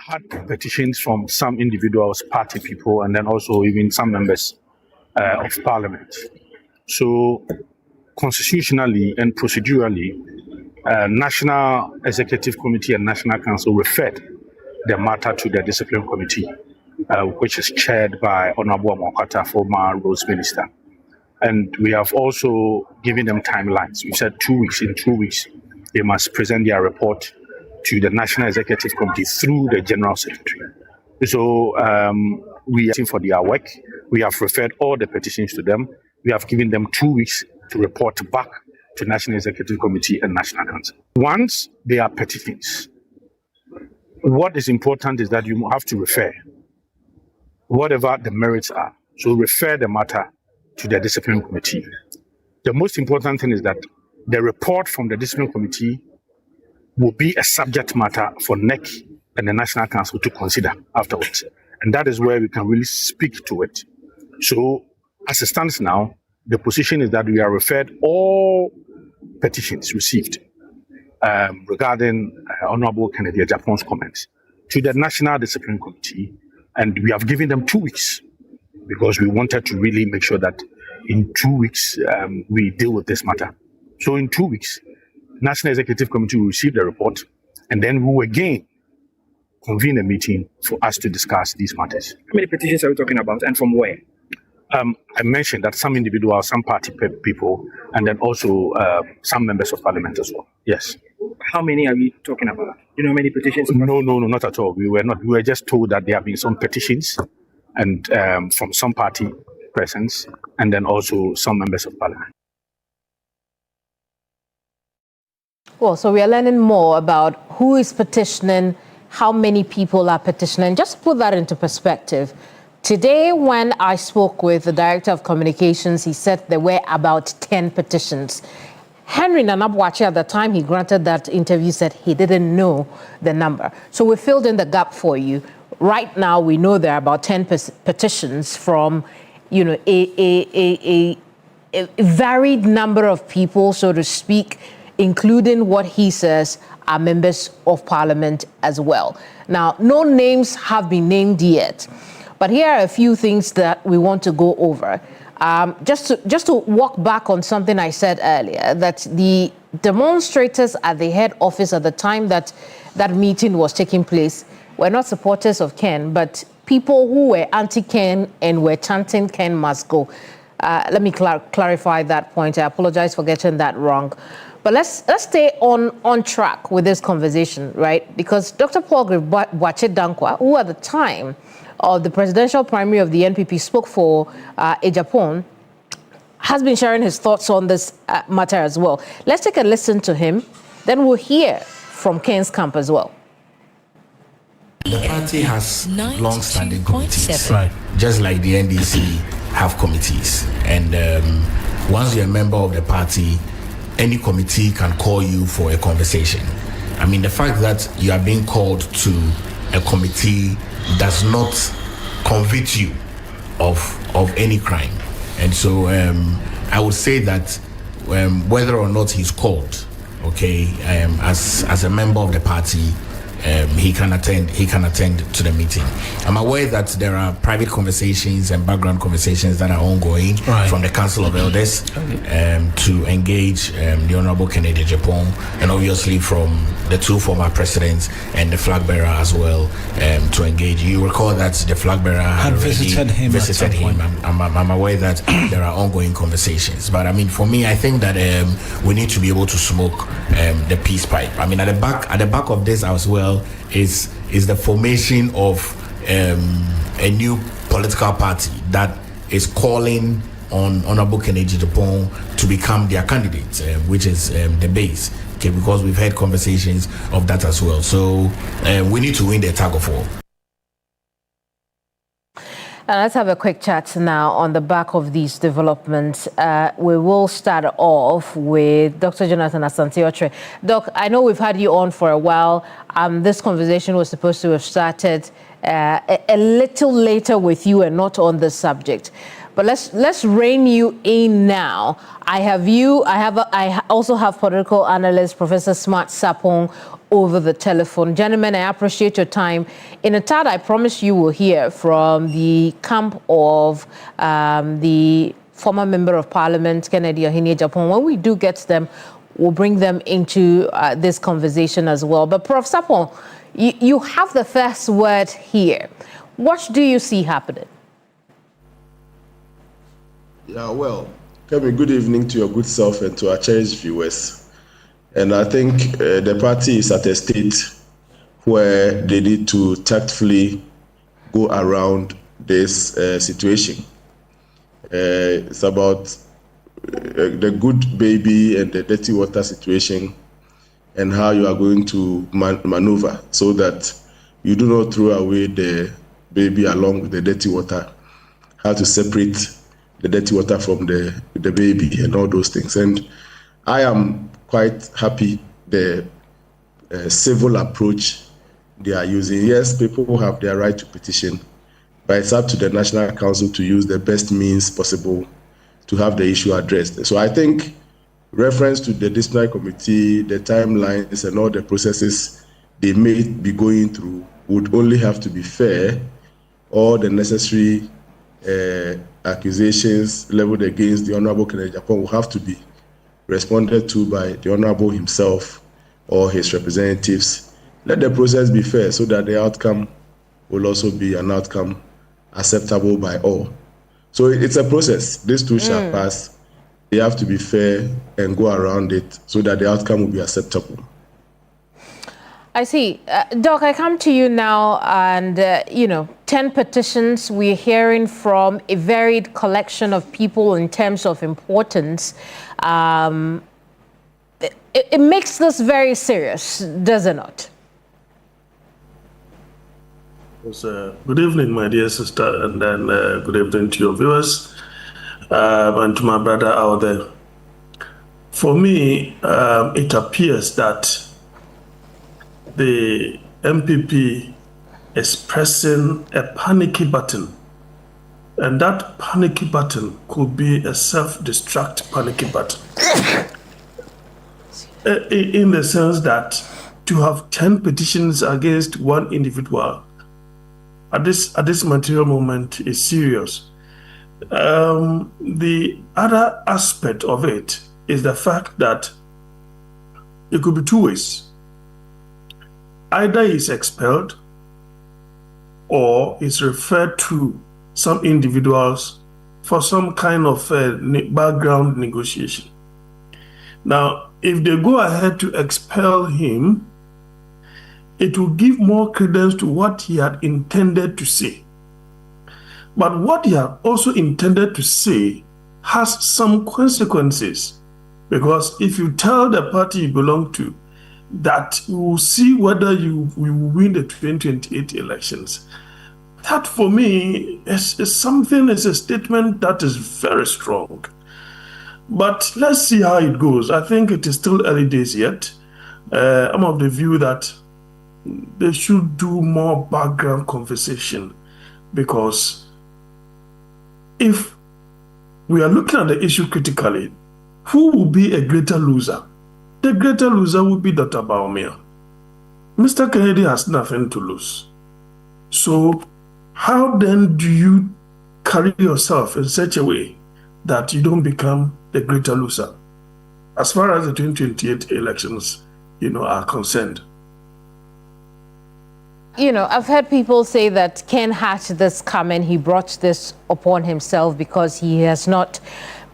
had petitions from some individuals, party people, and then also even some members of parliament. So constitutionally and procedurally, National Executive Committee and National Council referred the matter to the Discipline Committee, which is chaired by Honorable Mokata, former Roads Minister. And we have also given them timelines. We said 2 weeks. In 2 weeks, they must present their report to the National Executive Committee through the General Secretary. So we are waiting for their work. We have referred all the petitions to them. We have given them 2 weeks to report back to National Executive Committee and National Council. Once they are petitions, what is important is that you have to refer, whatever the merits are. So refer the matter to the Discipline Committee. The most important thing is that the report from the Discipline Committee will be a subject matter for NEC and the National Council to consider afterwards. And that is where we can really speak to it. So as it stands now, the position is that we are referred all petitions received regarding Honorable Kennedy Japon's comments to the National Discipline Committee, and we have given them 2 weeks because we wanted to really make sure that in 2 weeks we deal with this matter. So in 2 weeks, National Executive Committee will receive the report, and then we will again convene a meeting for us to discuss these matters. How many petitions are we talking about, and from where? I mentioned that some individuals, some party people, and then also some members of parliament as well. Yes. How many are we talking about? You know how many petitions? No, not at all. We were just told that there have been some petitions, and from some party persons, and then also some members of parliament. Well, so we are learning more about who is petitioning, how many people are petitioning. Just to put that into perspective, today when I spoke with the Director of Communications, he said there were about 10 petitions. Henry Nanabwache, at the time he granted that interview, said he didn't know the number. So we filled in the gap for you. Right now, we know there are about 10 petitions from, a varied number of people, so to speak, including what he says are members of parliament as well. Now, no names have been named yet, but here are a few things that we want to go over. Just to walk back on something I said earlier, that the demonstrators at the head office at the time that that meeting was taking place were not supporters of Ken, but people who were anti-Ken and were chanting Ken must go. Let me clarify that point. I apologize for getting that wrong. But let's stay on track with this conversation, right? Because Dr. Paul Boache Dankwa, who at the time of the presidential primary of the NPP spoke for Japan, has been sharing his thoughts on this matter as well. Let's take a listen to him. Then we'll hear from Ken's camp as well. The party has long-standing committees, right? Just like the NDC have committees. And once you're a member of the party, any committee can call you for a conversation. I mean, the fact that you are being called to a committee does not convict you of any crime. And so I would say that whether or not he's called, okay, as a member of the party, he can attend to the meeting. I'm aware that there are private conversations and background conversations that are ongoing from the Council of Elders to engage the Honorable Kennedy Japan, and obviously from the two former presidents and the flag bearer as well to engage. You recall that the flag bearer had visited him. I'm aware that there are ongoing conversations, but I mean, for me, I think that we need to be able to smoke the peace pipe. I mean, at the back of this as well is the formation of a new political party that is calling on Honorable Kennedy Japan to become their candidate, which is the base. Okay, because we've had conversations of that as well. So we need to win the tug of war. Let's have a quick chat now on the back of these developments. We will start off with Dr. Jonathan Asante. Doc, I know we've had you on for a while. This conversation was supposed to have started a little later with you and not on this subject. But let's rein you in now. I also have political analyst Professor Smart Sapong over the telephone. Gentlemen, I appreciate your time. In a tad, I promise you will hear from the camp of the former Member of Parliament, Kennedy Ohene Japan. When we do get them, we'll bring them into this conversation as well. But Prof. Sapong, you have the first word here. What do you see happening? Yeah, well, Kevin, good evening to your good self and to our cherished viewers. And I think the party is at a state where they need to tactfully go around this situation. It's about the good baby and the dirty water situation and how you are going to maneuver so that you do not throw away the baby along with the dirty water, how to separate the dirty water from the baby and all those things. And I am quite happy the civil approach they are using. Yes, people have their right to petition, but it's up to the National Council to use the best means possible to have the issue addressed. So I think reference to the disciplinary committee, the timelines and all the processes they may be going through would only have to be fair. All the necessary accusations leveled against the Honorable Kennedy Japan will have to be responded to by the Honorable himself or his representatives. Let the process be fair so that the outcome will also be an outcome acceptable by all. So it's a process. These two shall pass. They have to be fair and go around it so that the outcome will be acceptable. I see. Doc, I come to you now and, 10 petitions. We're hearing from a varied collection of people in terms of importance. It makes this very serious, does it not? Good evening, my dear sister, and then good evening to your viewers and to my brother out there. For me, it appears that the MPP is pressing a panicky button, and that panicky button could be a self-destruct panicky button. In the sense that to have 10 petitions against one individual at this material moment is serious. The other aspect of it is the fact that it could be two ways. Either he's expelled or is referred to some individuals for some kind of background negotiation. Now, if they go ahead to expel him, it will give more credence to what he had intended to say. But what he had also intended to say has some consequences, because if you tell the party you belong to that we will see whether you will win the 2028 elections, that for me is a statement that is very strong. But let's see how it goes. I think it is still early days yet. I'm of the view that they should do more background conversation, because if we are looking at the issue critically, who will be a greater loser? The greater loser will be Dr. Baumia. Mr. Kennedy has nothing to lose. So how then do you carry yourself in such a way that you don't become the greater loser as far as the 2028 elections, are concerned? I've heard people say that Ken had this coming. He brought this upon himself because he has not,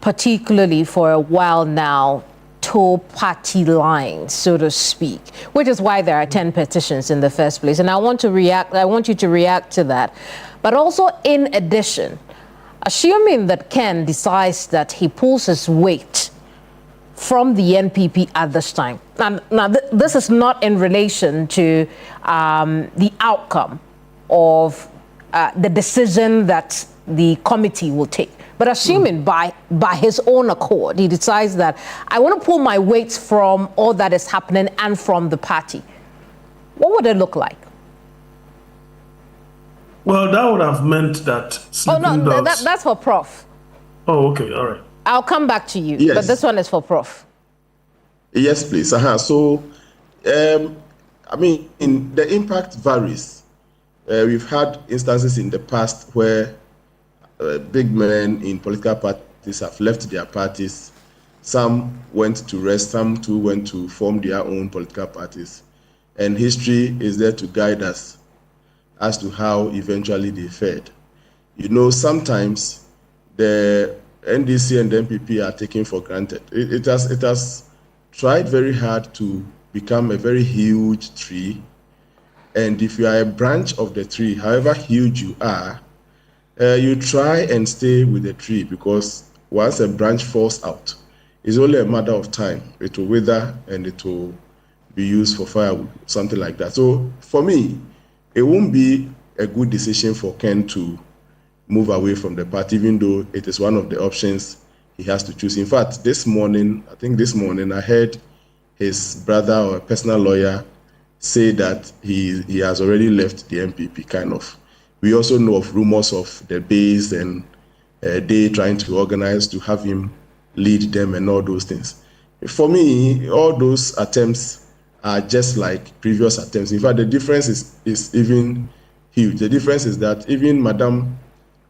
particularly for a while now, toe party lines, so to speak, which is why there are 10 petitions in the first place. And I want you to react to that. But also, in addition, assuming that Ken decides that he pulls his weight from the NPP at this time. Now this is not in relation to the outcome of the decision that the committee will take. But assuming by his own accord, he decides that I want to pull my weight from all that is happening and from the party, what would it look like? Well, that would have meant that. Oh no, that's for Prof. Oh, okay, all right. I'll come back to you, Yes. but this one is for Prof. Yes, please. So, I mean, the impact varies. We've had instances in the past where big men in political parties have left their parties. Some went to rest, some too went to form their own political parties. And history is there to guide us as to how eventually they fared. You know, sometimes the NDC and the MPP are taken for granted. It has tried very hard to become a very huge tree. And if you are a branch of the tree, however huge you are, you try and stay with the tree, because once a branch falls out, it's only a matter of time. It will wither and it will be used for firewood, something like that. So for me, it won't be a good decision for Ken to move away from the party, even though it is one of the options he has to choose. In fact, this morning, I heard his brother or a personal lawyer say that he has already left the MPP, kind of. We also know of rumors of the base and they trying to organize to have him lead them and all those things. For me, all those attempts are just like previous attempts. In fact, the difference is even huge. The difference is that even Madame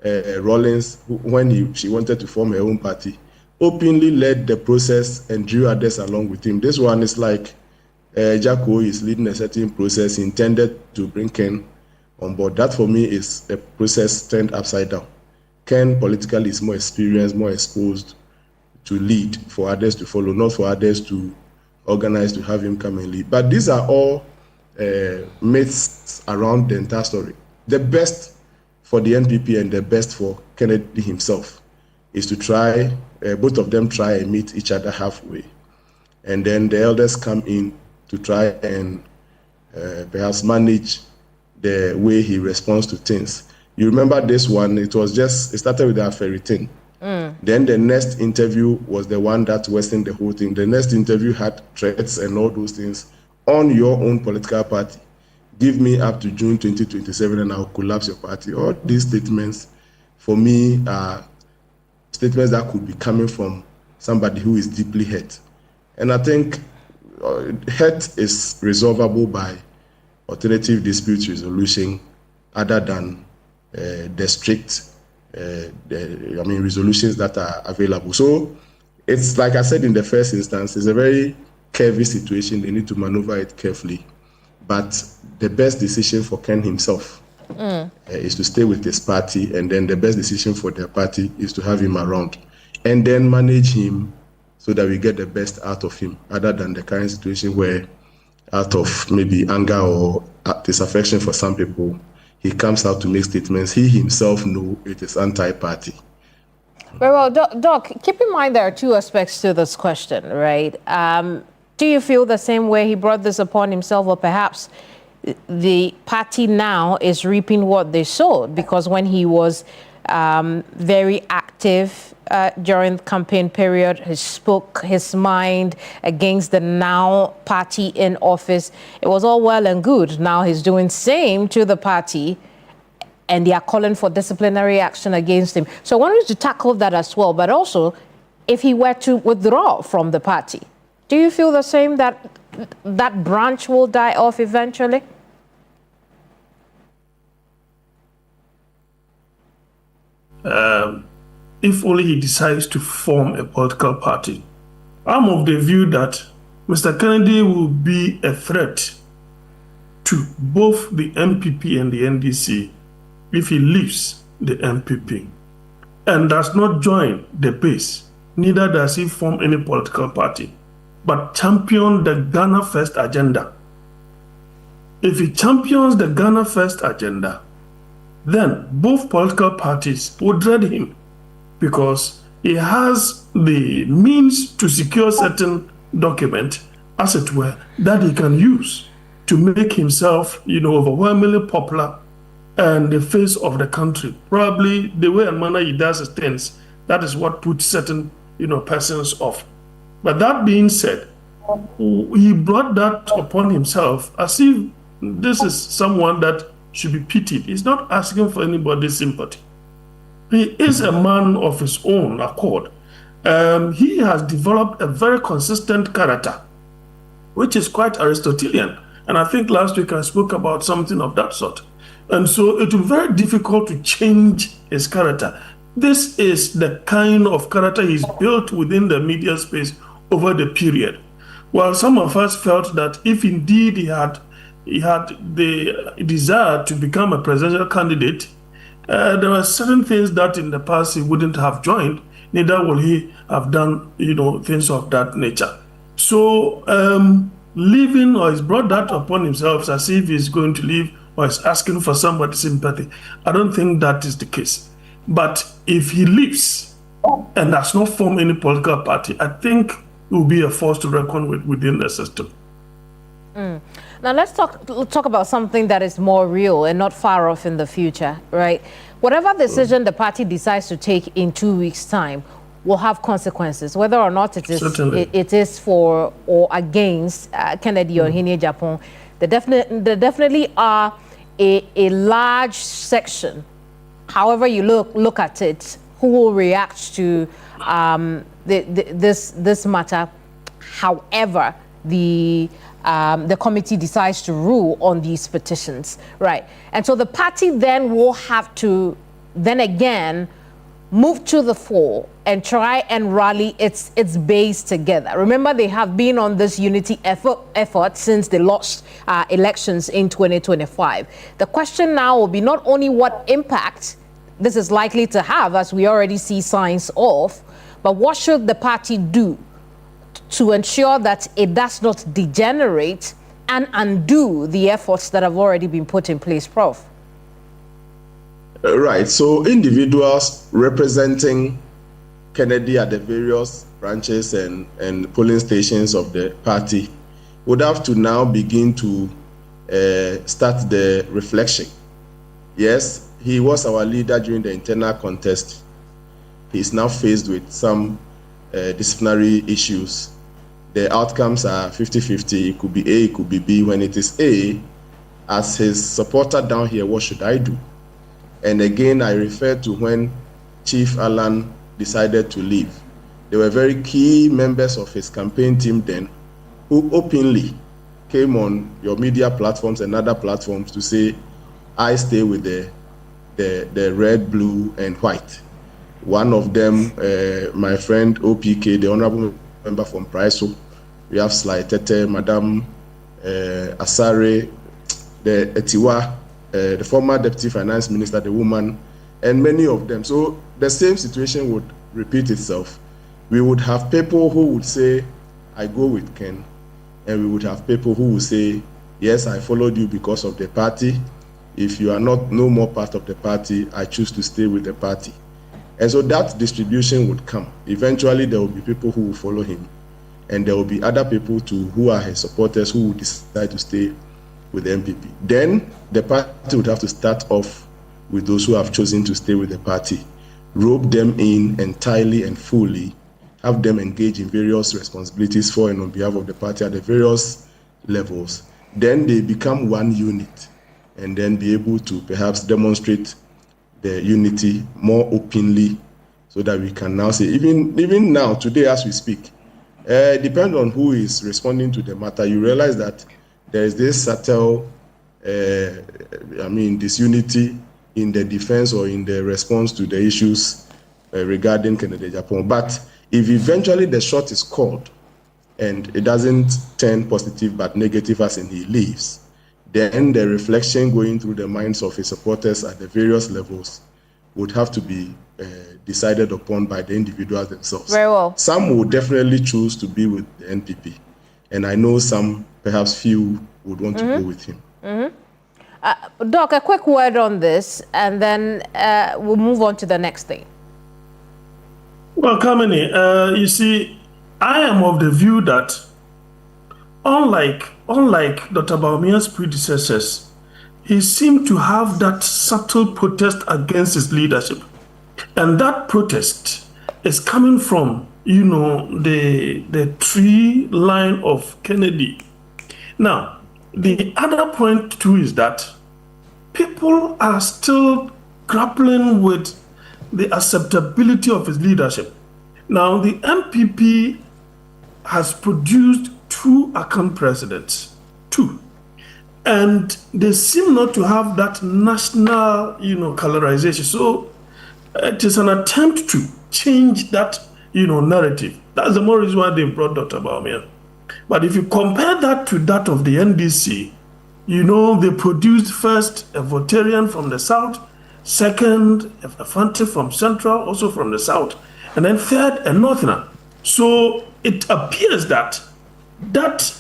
Rawlings, when she wanted to form her own party, openly led the process and drew others along with him. This one is like Jacko is leading a certain process intended to bring Ken on board. That for me is a process turned upside down. Ken politically is more experienced, more exposed to lead for others to follow, not for others to organize to have him come and lead. But these are all myths around the entire story. The best for the NPP and the best for Kennedy himself is to try, both of them try and meet each other halfway. And then the elders come in to try and perhaps manage the way he responds to things. You remember this one, it started with that fairy thing. Then the next interview was the one that worsened the whole thing. The next interview had threats and all those things on your own political party. Give me up to June 2027 and I'll collapse your party. All these statements, for me, are statements that could be coming from somebody who is deeply hurt. And I think hurt is resolvable by alternative dispute resolution other than the strict resolutions that are available. So it's like I said in the first instance, it's a very curvy situation. They need to maneuver it carefully. But the best decision for Ken himself is to stay with his party, and then the best decision for their party is to have him around and then manage him so that we get the best out of him, other than the current situation where, out of maybe anger or disaffection for some people, he comes out to make statements. He himself knows it is anti-party. Very well, Doc, keep in mind there are two aspects to this question, right? Do you feel the same way he brought this upon himself, or perhaps the party now is reaping what they sowed? Because when he was very active during the campaign period, he spoke his mind against the now party in office. It was all well and good. Now he's doing same to the party, and they are calling for disciplinary action against him. So I wanted to tackle that as well, but also if he were to withdraw from the party, do you feel the same, that that branch will die off eventually? If only he decides to form a political party. I'm of the view that Mr. Kennedy will be a threat to both the MPP and the NDC if he leaves the MPP and does not join the base. Neither does he form any political party, but champion the Ghana First agenda. If he champions the Ghana First agenda, then both political parties would dread him, because he has the means to secure certain document, as it were, that he can use to make himself, overwhelmingly popular and the face of the country. Probably the way and manner he does his things, that is what puts certain, persons off. But that being said, he brought that upon himself as if this is someone that should be pitied. He's not asking for anybody's sympathy. He is a man of his own accord. He has developed a very consistent character, which is quite Aristotelian. And I think last week I spoke about something of that sort. And so it will be very difficult to change his character. This is the kind of character he's built within the media space over the period. While some of us felt that if indeed he had the desire to become a presidential candidate, there were certain things that in the past he wouldn't have joined, neither will he have done, things of that nature. So leaving, or he's brought that upon himself as if he's going to leave or is asking for somebody's sympathy. I don't think that is the case. But if he leaves and does not form any political party, I think it will be a force to reckon with within the system. Now let's talk about something that is more real and not far off in the future, right? Whatever decision the party decides to take in 2 weeks' time will have consequences, whether or not it is for or against Kennedy or Hine Japan. There definitely are a large section, however you look at it, who will react to this matter. However, the committee decides to rule on these petitions, right? And so the party then will have to then again move to the fore and try and rally its base together. Remember, they have been on this unity effort since they lost elections in 2025. The question now will be not only what impact this is likely to have, as we already see signs of, but what should the party do to ensure that it does not degenerate and undo the efforts that have already been put in place, Prof? Right. So individuals representing Kennedy at the various branches and polling stations of the party would have to now begin to start the reflection. Yes, he was our leader during the internal contest. He is now faced with some disciplinary issues. The outcomes are 50-50. It could be A, it could be B. When it is A, as his supporter down here, what should I do? And again, I refer to when Chief Alan decided to leave. There were very key members of his campaign team then who openly came on your media platforms and other platforms to say, I stay with the red, blue, and white. One of them, my friend OPK, the honorable member from Praiso. We have Sly Tete, Madam Asare, the Etiwa, the former deputy finance minister, the woman, and many of them. So the same situation would repeat itself. We would have people who would say, I go with Ken, and we would have people who would say, yes, I followed you because of the party. If you are no more part of the party, I choose to stay with the party. And so that distribution would come. Eventually, there will be people who will follow him, and there will be other people too who are his supporters who will decide to stay with the MPP. Then the party would have to start off with those who have chosen to stay with the party, rope them in entirely and fully, have them engage in various responsibilities for and on behalf of the party at the various levels. Then they become one unit, and then be able to perhaps demonstrate the unity more openly, so that we can now say, even now, today as we speak, depending on who is responding to the matter, you realize that there is this subtle, disunity in the defense or in the response to the issues regarding Kennedy Japan. But if eventually the shot is called and it doesn't turn positive but negative as in he leaves, then the reflection going through the minds of his supporters at the various levels would have to be decided upon by the individuals themselves. Very well. Some would definitely choose to be with the NPP, and I know some, perhaps few, would want to go with him. Doc, a quick word on this, and then we'll move on to the next thing. Well, Kamini, you see, I am of the view that unlike Dr. Baumia's predecessors, he seemed to have that subtle protest against his leadership. And that protest is coming from, the tree line of Kennedy. Now, the other point too is that people are still grappling with the acceptability of his leadership. Now, the MPP has produced 2 Akan presidents, 2. And they seem not to have that national, colorization. So it is an attempt to change that, narrative. That's the more reason why they brought Dr. Bawumia. But if you compare that to that of the NDC, they produced first a Votarian from the south, second a Asante from central, also from the south, and then third a northerner. So it appears that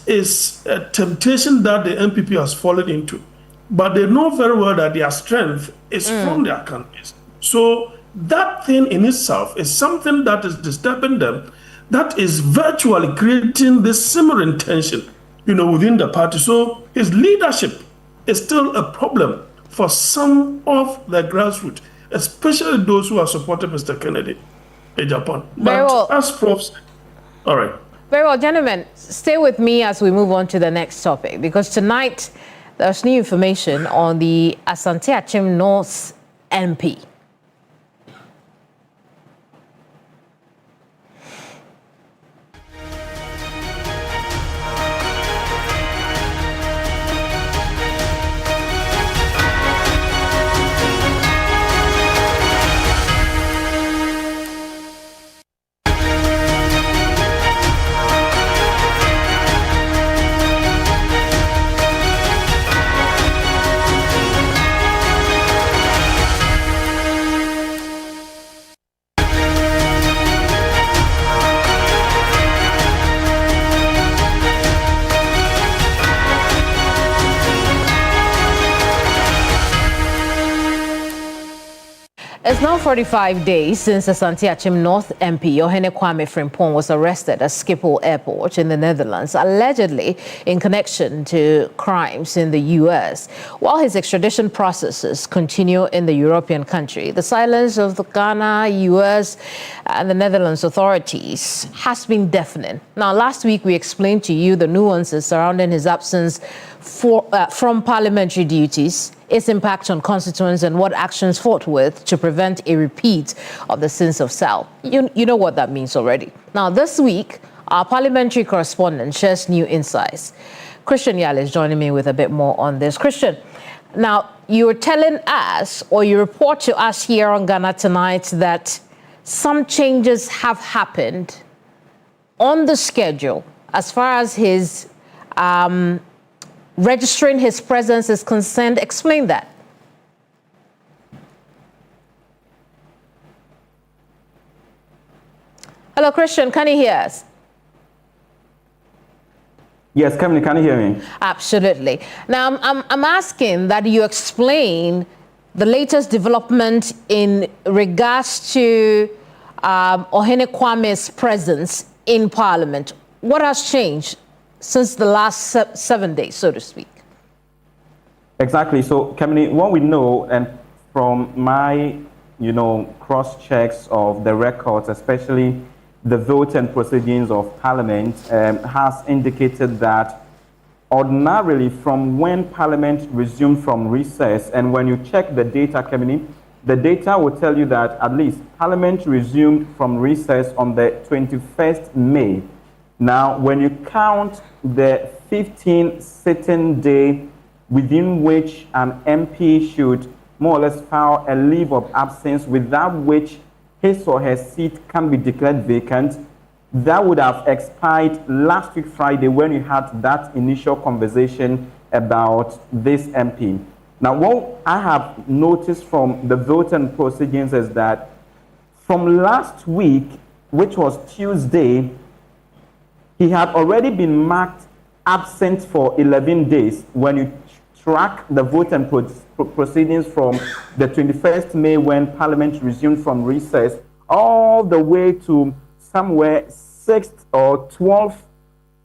is a temptation that the MPP has fallen into. But they know very well that their strength is from their countries. So that thing in itself is something that is disturbing them, that is virtually creating this simmering tension, within the party. So his leadership is still a problem for some of the grassroots, especially those who are supporting Mr. Kennedy in Japan. But as Prof said, all right. Very well, gentlemen, stay with me as we move on to the next topic, because tonight there's new information on the Asante Akim North MP. It's now 45 days since Asante Akim North MP Yohane Kwame Frimpong was arrested at Schiphol Airport in the Netherlands, allegedly in connection to crimes in the U.S. While his extradition processes continue in the European country, the silence of the Ghana, U.S., and the Netherlands authorities has been deafening. Now, last week we explained to you the nuances surrounding his absence from parliamentary duties, its impact on constituents, and what actions forthwith to prevent a repeat of the sins of Sal. You know what that means already. Now, this week, our parliamentary correspondent shares new insights. Christian Yale is joining me with a bit more on this. Christian, now, you were telling us, or you report to us here on Ghana Tonight, that some changes have happened on the schedule as far as his registering his presence is concerned. Explain that. Hello, Christian, can you hear us? Yes, can you hear me? Absolutely. Now, I'm asking that you explain the latest development in regards to Yohane Kwame's presence in Parliament. What has changed since the last 7 days, so to speak? Exactly. So, Kamini, what we know, and from my, cross checks of the records, especially the vote and proceedings of Parliament, has indicated that ordinarily from when Parliament resumed from recess, and when you check the data, Kamini, the data will tell you that at least Parliament resumed from recess on the 21st May. Now, when you count the 15 sitting day within which an MP should more or less file a leave of absence, without which his or her seat can be declared vacant, that would have expired last week Friday when you had that initial conversation about this MP. Now, what I have noticed from the vote and proceedings is that from last week, which was Tuesday, he had already been marked absent for 11 days when you track the vote and proceedings from the 21st May when Parliament resumed from recess all the way to somewhere 6th or 12th,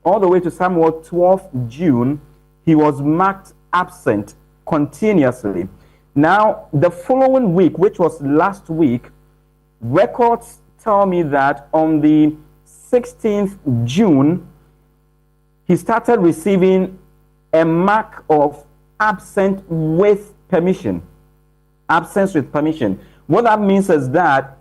all the way to somewhere 12th June, he was marked absent continuously. Now, the following week, which was last week, records tell me that on the 16th June, he started receiving a mark of absent with permission. Absence with permission, What that means is that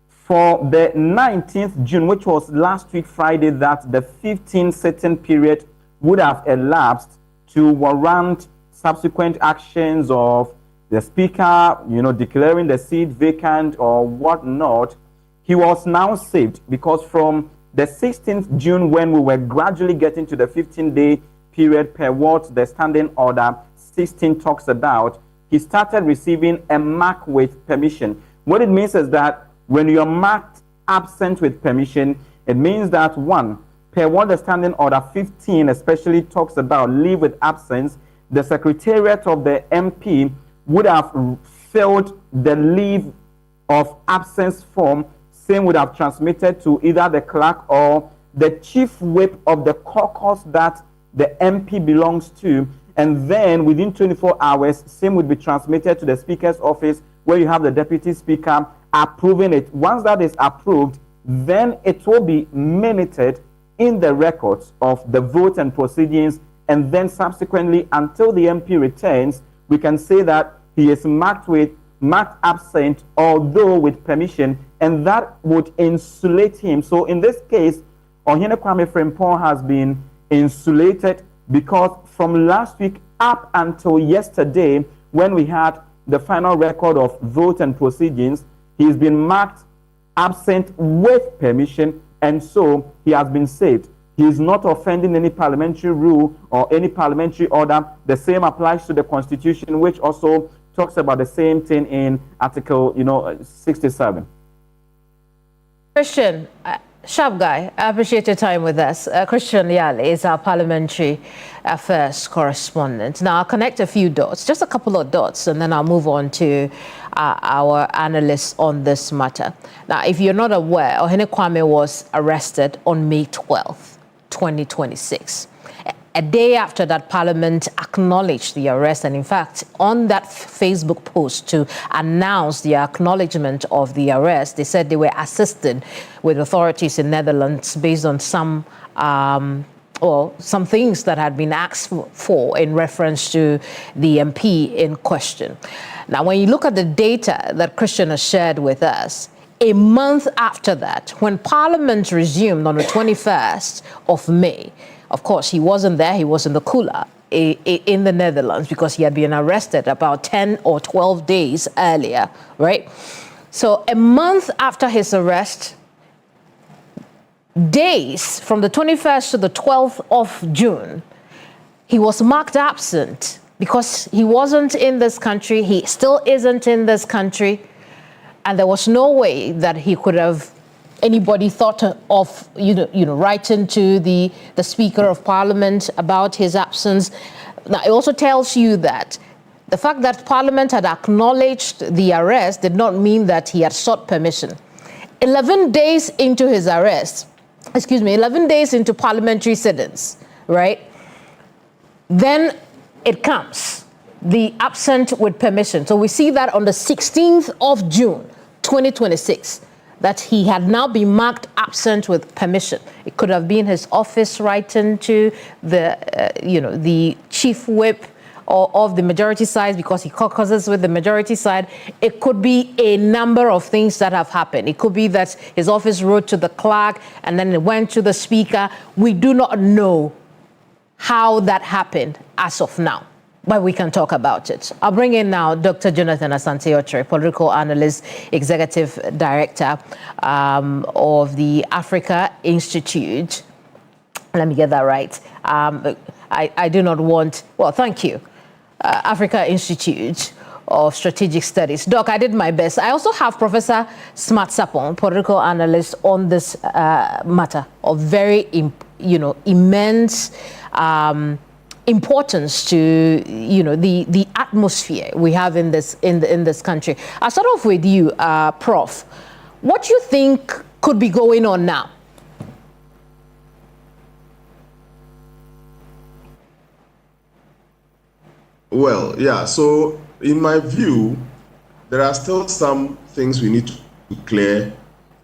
for the 19th June, which was last week Friday, that the 15 sitting period would have elapsed to warrant subsequent actions of the speaker, declaring the seat vacant or whatnot. He was now saved because from the 16th June, when we were gradually getting to the 15-day period per what the standing order 16 talks about, he started receiving a mark with permission. What it means is that when you're marked absent with permission, it means that one, per what the standing order 15 especially talks about leave with absence, the secretariat of the MP would have filled the leave of absence form, same would have transmitted to either the clerk or the chief whip of the caucus that the MP belongs to, and then within 24 hours, same would be transmitted to the speaker's office, where you have the deputy speaker approving it. Once that is approved, then it will be minuted in the records of the vote and proceedings, and then subsequently, until the MP returns, we can say that he is marked absent, although with permission, and that would insulate him. So in this case, Ohene Kwame Frimpong has been insulated because from last week up until yesterday, when we had the final record of vote and proceedings, he's been marked absent with permission, and so he has been saved. He is not offending any parliamentary rule or any parliamentary order. The same applies to the Constitution, which also talks about the same thing in Article 67. Christian, sharp guy, I appreciate your time with us. Christian Yale is our parliamentary affairs correspondent. Now, I'll connect a few dots, just a couple of dots, and then I'll move on to our analysts on this matter. Now, if you're not aware, Ohene Kwame was arrested on May 12th, 2026. A day after that, Parliament acknowledged the arrest, and in fact, on that Facebook post to announce the acknowledgement of the arrest, they said they were assisted with authorities in Netherlands based on some things that had been asked for in reference to the MP in question. Now, when you look at the data that Christian has shared with us, a month after that, when Parliament resumed on the 21st of May, of course, he wasn't there. He was in the cooler in the Netherlands because he had been arrested about 10 or 12 days earlier, right? So a month after his arrest, days from the 21st to the 12th of June, he was marked absent because he wasn't in this country. He still isn't in this country. And there was no way that he could have anybody thought of, writing to the Speaker of Parliament about his absence. Now, it also tells you that the fact that Parliament had acknowledged the arrest did not mean that he had sought permission. 11 days into his arrest, 11 days into parliamentary sittings, right? Then it comes, the absent with permission. So we see that on the 16th of June, 2026. That he had now been marked absent with permission. It could have been his office writing to the chief whip of the majority side because he caucuses with the majority side. It could be a number of things that have happened. It could be that his office wrote to the clerk and then it went to the speaker. We do not know how that happened as of now, but we can talk about it. I'll bring in now Dr. Jonathan Asante, political analyst, executive director of the Africa Institute. Let me get that right. I do not want, thank you. Africa Institute of Strategic Studies. Doc, I did my best. I also have Professor Smart Sapong, political analyst, on this matter of very, immense importance to the atmosphere we have in this country. I'll start off with you, Prof. What do you think could be going on now? Well, yeah, so in my view, there are still some things we need to clear,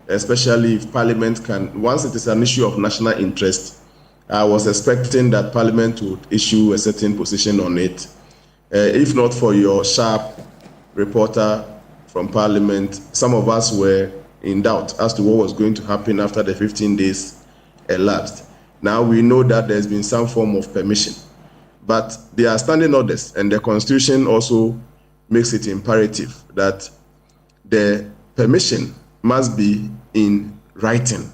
especially if Parliament can, once it is an issue of national interest, I was expecting that Parliament would issue a certain position on it. If not for your sharp reporter from Parliament, some of us were in doubt as to what was going to happen after the 15 days elapsed. Now we know that there's been some form of permission, but there are standing orders, and the Constitution also makes it imperative that the permission must be in writing.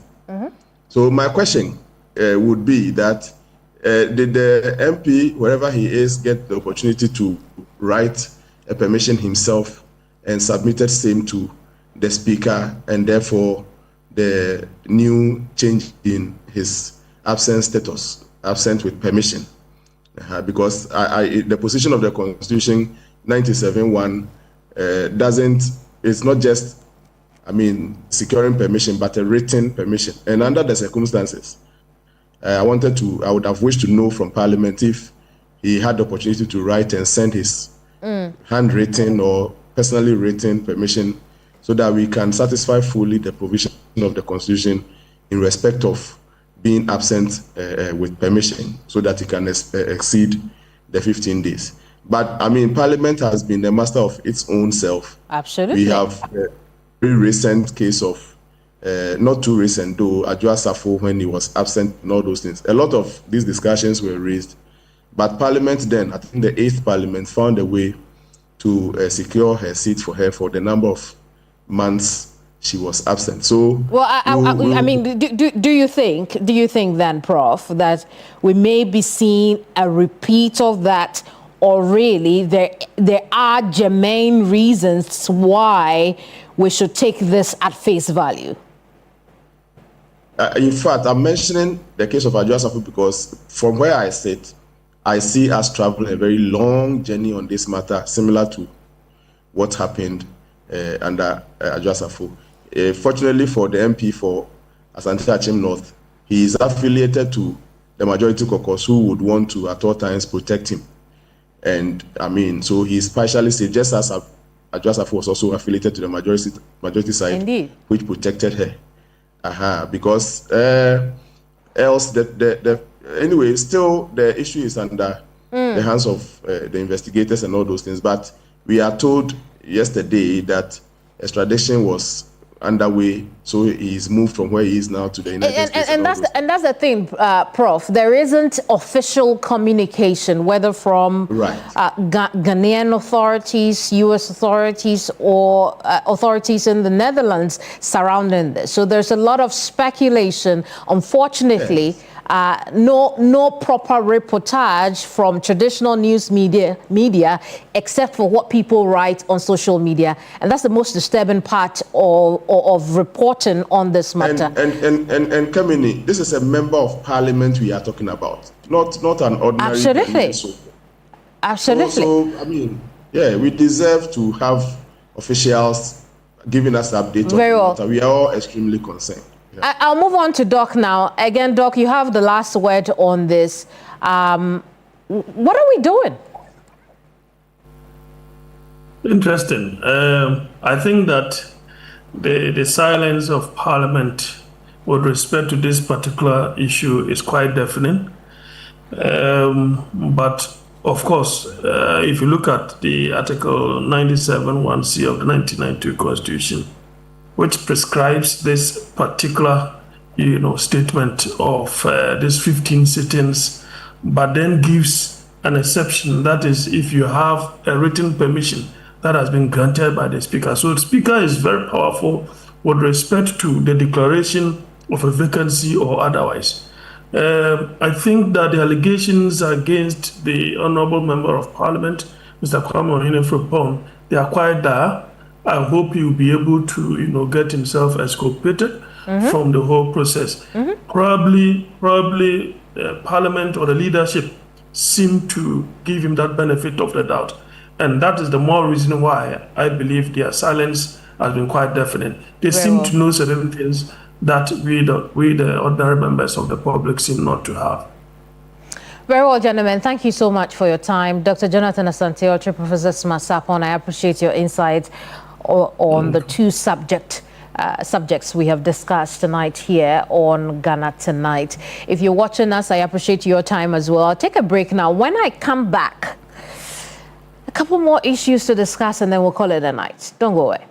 So my question would be that did the MP, wherever he is, get the opportunity to write a permission himself and submitted same to the Speaker, and therefore the new change in his absent status, absent with permission? Because the position of the Constitution 97(1) it's not just, securing permission, but a written permission. And under the circumstances, I would have wished to know from Parliament if he had the opportunity to write and send his handwritten or personally written permission, so that we can satisfy fully the provision of the Constitution in respect of being absent with permission, so that he can exceed the 15 days. But Parliament has been the master of its own self. Absolutely. We have a very recent case of, not too recent though, Adwoa Safo, when he was absent and all those things. A lot of these discussions were raised, but Parliament then, I think the 8th Parliament, found a way to secure her seat for her for the number of months she was absent. So, do you think then, Prof, that we may be seeing a repeat of that, or really there are germane reasons why we should take this at face value? In fact, I'm mentioning the case of Adwoa Safo because from where I sit, I see us traveling a very long journey on this matter, similar to what happened under Adwoa Safo. Fortunately for the MP for Asante Akim North, he is affiliated to the majority caucus, who would want to at all times protect him. And so he's partially safe, just as Adwoa Safo was also affiliated to the majority side, indeed, which protected her. Because else anyway, still the issue is under the hands of the investigators and all those things. But we are told yesterday that extradition was underway, so he's moved from where he is now to the United States. And that's the thing, Prof. There isn't official communication, whether from Ghanaian authorities, U.S. authorities, or authorities in the Netherlands surrounding this. So there's a lot of speculation. Unfortunately, yes. No proper reportage from traditional news media, except for what people write on social media, and that's the most disturbing part of reporting on this matter. And Kamini, this is a member of Parliament we are talking about, not an ordinary. Absolutely. So we deserve to have officials giving us updates on the matter. We are all extremely concerned. Yeah. I'll move on to Doc now. Again, Doc, you have the last word on this. What are we doing? Interesting. I think that the silence of Parliament with respect to this particular issue is quite deafening. But of course, if you look at the Article 97(1)(c) of the 1992 Constitution, which prescribes this particular, statement of these 15 sittings, but then gives an exception. That is, if you have a written permission that has been granted by the Speaker. So the Speaker is very powerful with respect to the declaration of a vacancy or otherwise. I think that the allegations against the Honourable Member of Parliament, Mr. Kwame Ohene-Frimpong, they are quite dire. I hope he will be able to, get himself exculpated from the whole process. Probably Parliament or the leadership seem to give him that benefit of the doubt. And that is the more reason why I believe their silence has been quite definite. They seem to know certain things that we, the ordinary members of the public, seem not to have. Very well, gentlemen. Thank you so much for your time. Dr. Jonathan Asante, Professor Sapon, I appreciate your insight on the two subjects we have discussed tonight here on Ghana Tonight. If you're watching us, I appreciate your time as well. I'll take a break now. When I come back, a couple more issues to discuss and then we'll call it a night. Don't go away.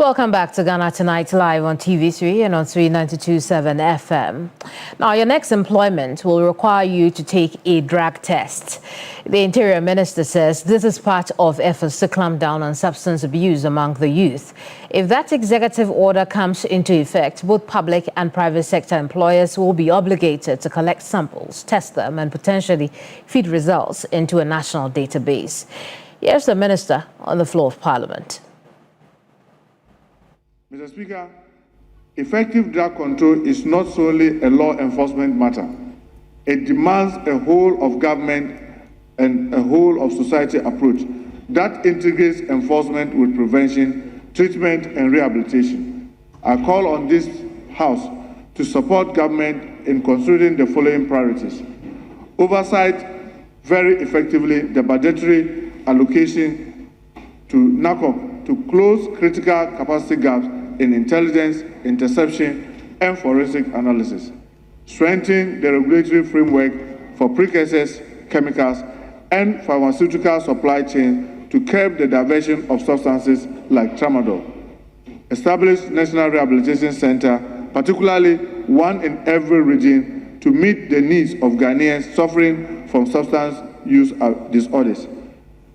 Welcome back to Ghana Tonight Live on TV3 and on 392.7 FM. Now, your next employment will require you to take a drug test. The Interior Minister says this is part of efforts to clamp down on substance abuse among the youth. If that executive order comes into effect, both public and private sector employers will be obligated to collect samples, test them, and potentially feed results into a national database. Here's the Minister on the floor of Parliament. Mr. Speaker, effective drug control is not solely a law enforcement matter. It demands a whole of government and a whole of society approach that integrates enforcement with prevention, treatment, and rehabilitation. I call on this House to support government in considering the following priorities: oversight very effectively the budgetary allocation to NACOP to close critical capacity gaps in intelligence, interception, and forensic analysis. Strengthen the regulatory framework for precursors, chemicals, and pharmaceutical supply chain to curb the diversion of substances like tramadol. Establish National Rehabilitation Center, particularly one in every region, to meet the needs of Ghanaians suffering from substance use disorders.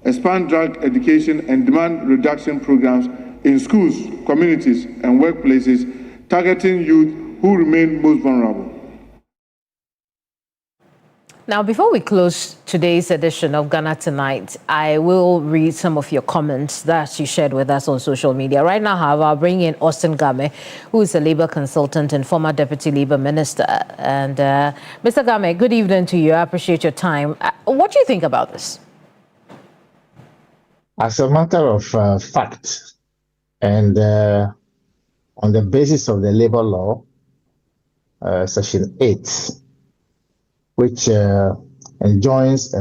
Expand drug education and demand reduction programs in schools, communities, and workplaces, targeting youth who remain most vulnerable. Now, before we close today's edition of Ghana Tonight, I will read some of your comments that you shared with us on social media. Right now, however, I'll bring in Austin Game, who is a labor consultant and former deputy labor minister. And Mr. Game, good evening to you. I appreciate your time. What do you think about this? As a matter of fact, and on the basis of the labor law, section 8, which enjoins the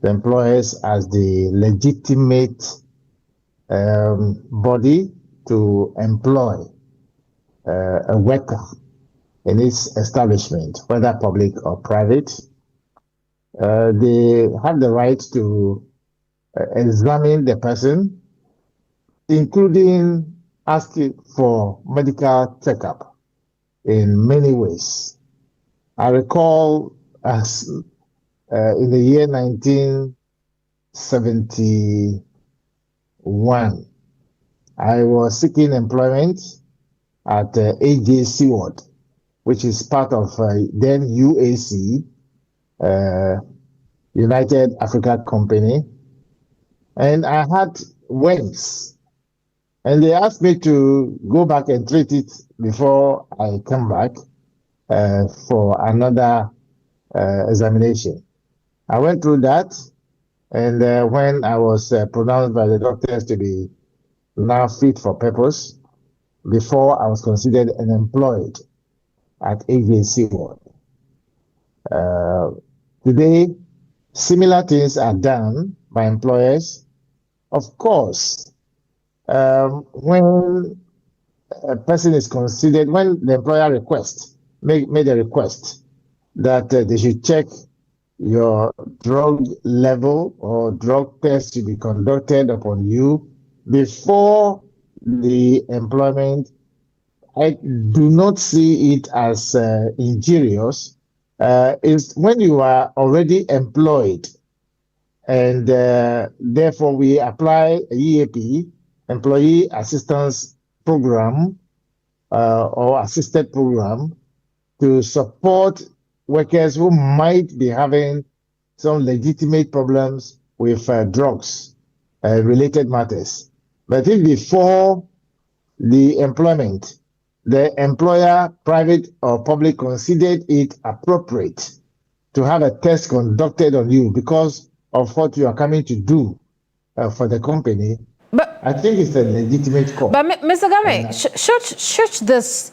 employers as the legitimate body to employ a worker in its establishment, whether public or private. They have the right to examine the person, including asking for medical checkup in many ways. I recall as in the year 1971, I was seeking employment at AJ Seward, which is part of then UAC, United Africa Company, and I had worms. And they asked me to go back and treat it before I come back for another examination. I went through that, and when I was pronounced by the doctors to be now fit for purpose, before I was considered unemployed at AJ Seward. Today, similar things are done by employers. Of course, when a person is considered, when the employer made a request that they should check your drug level or drug test to be conducted upon you before the employment, I do not see it as injurious. It's when you are already employed, and therefore we apply a EAP, Employee Assistance Program, or assisted program, to support workers who might be having some legitimate problems with drugs related matters. But if before the employment, the employer, private or public, considered it appropriate to have a test conducted on you because of what you are coming to do for the company, but I think it's a legitimate call. But Mr. Game, should this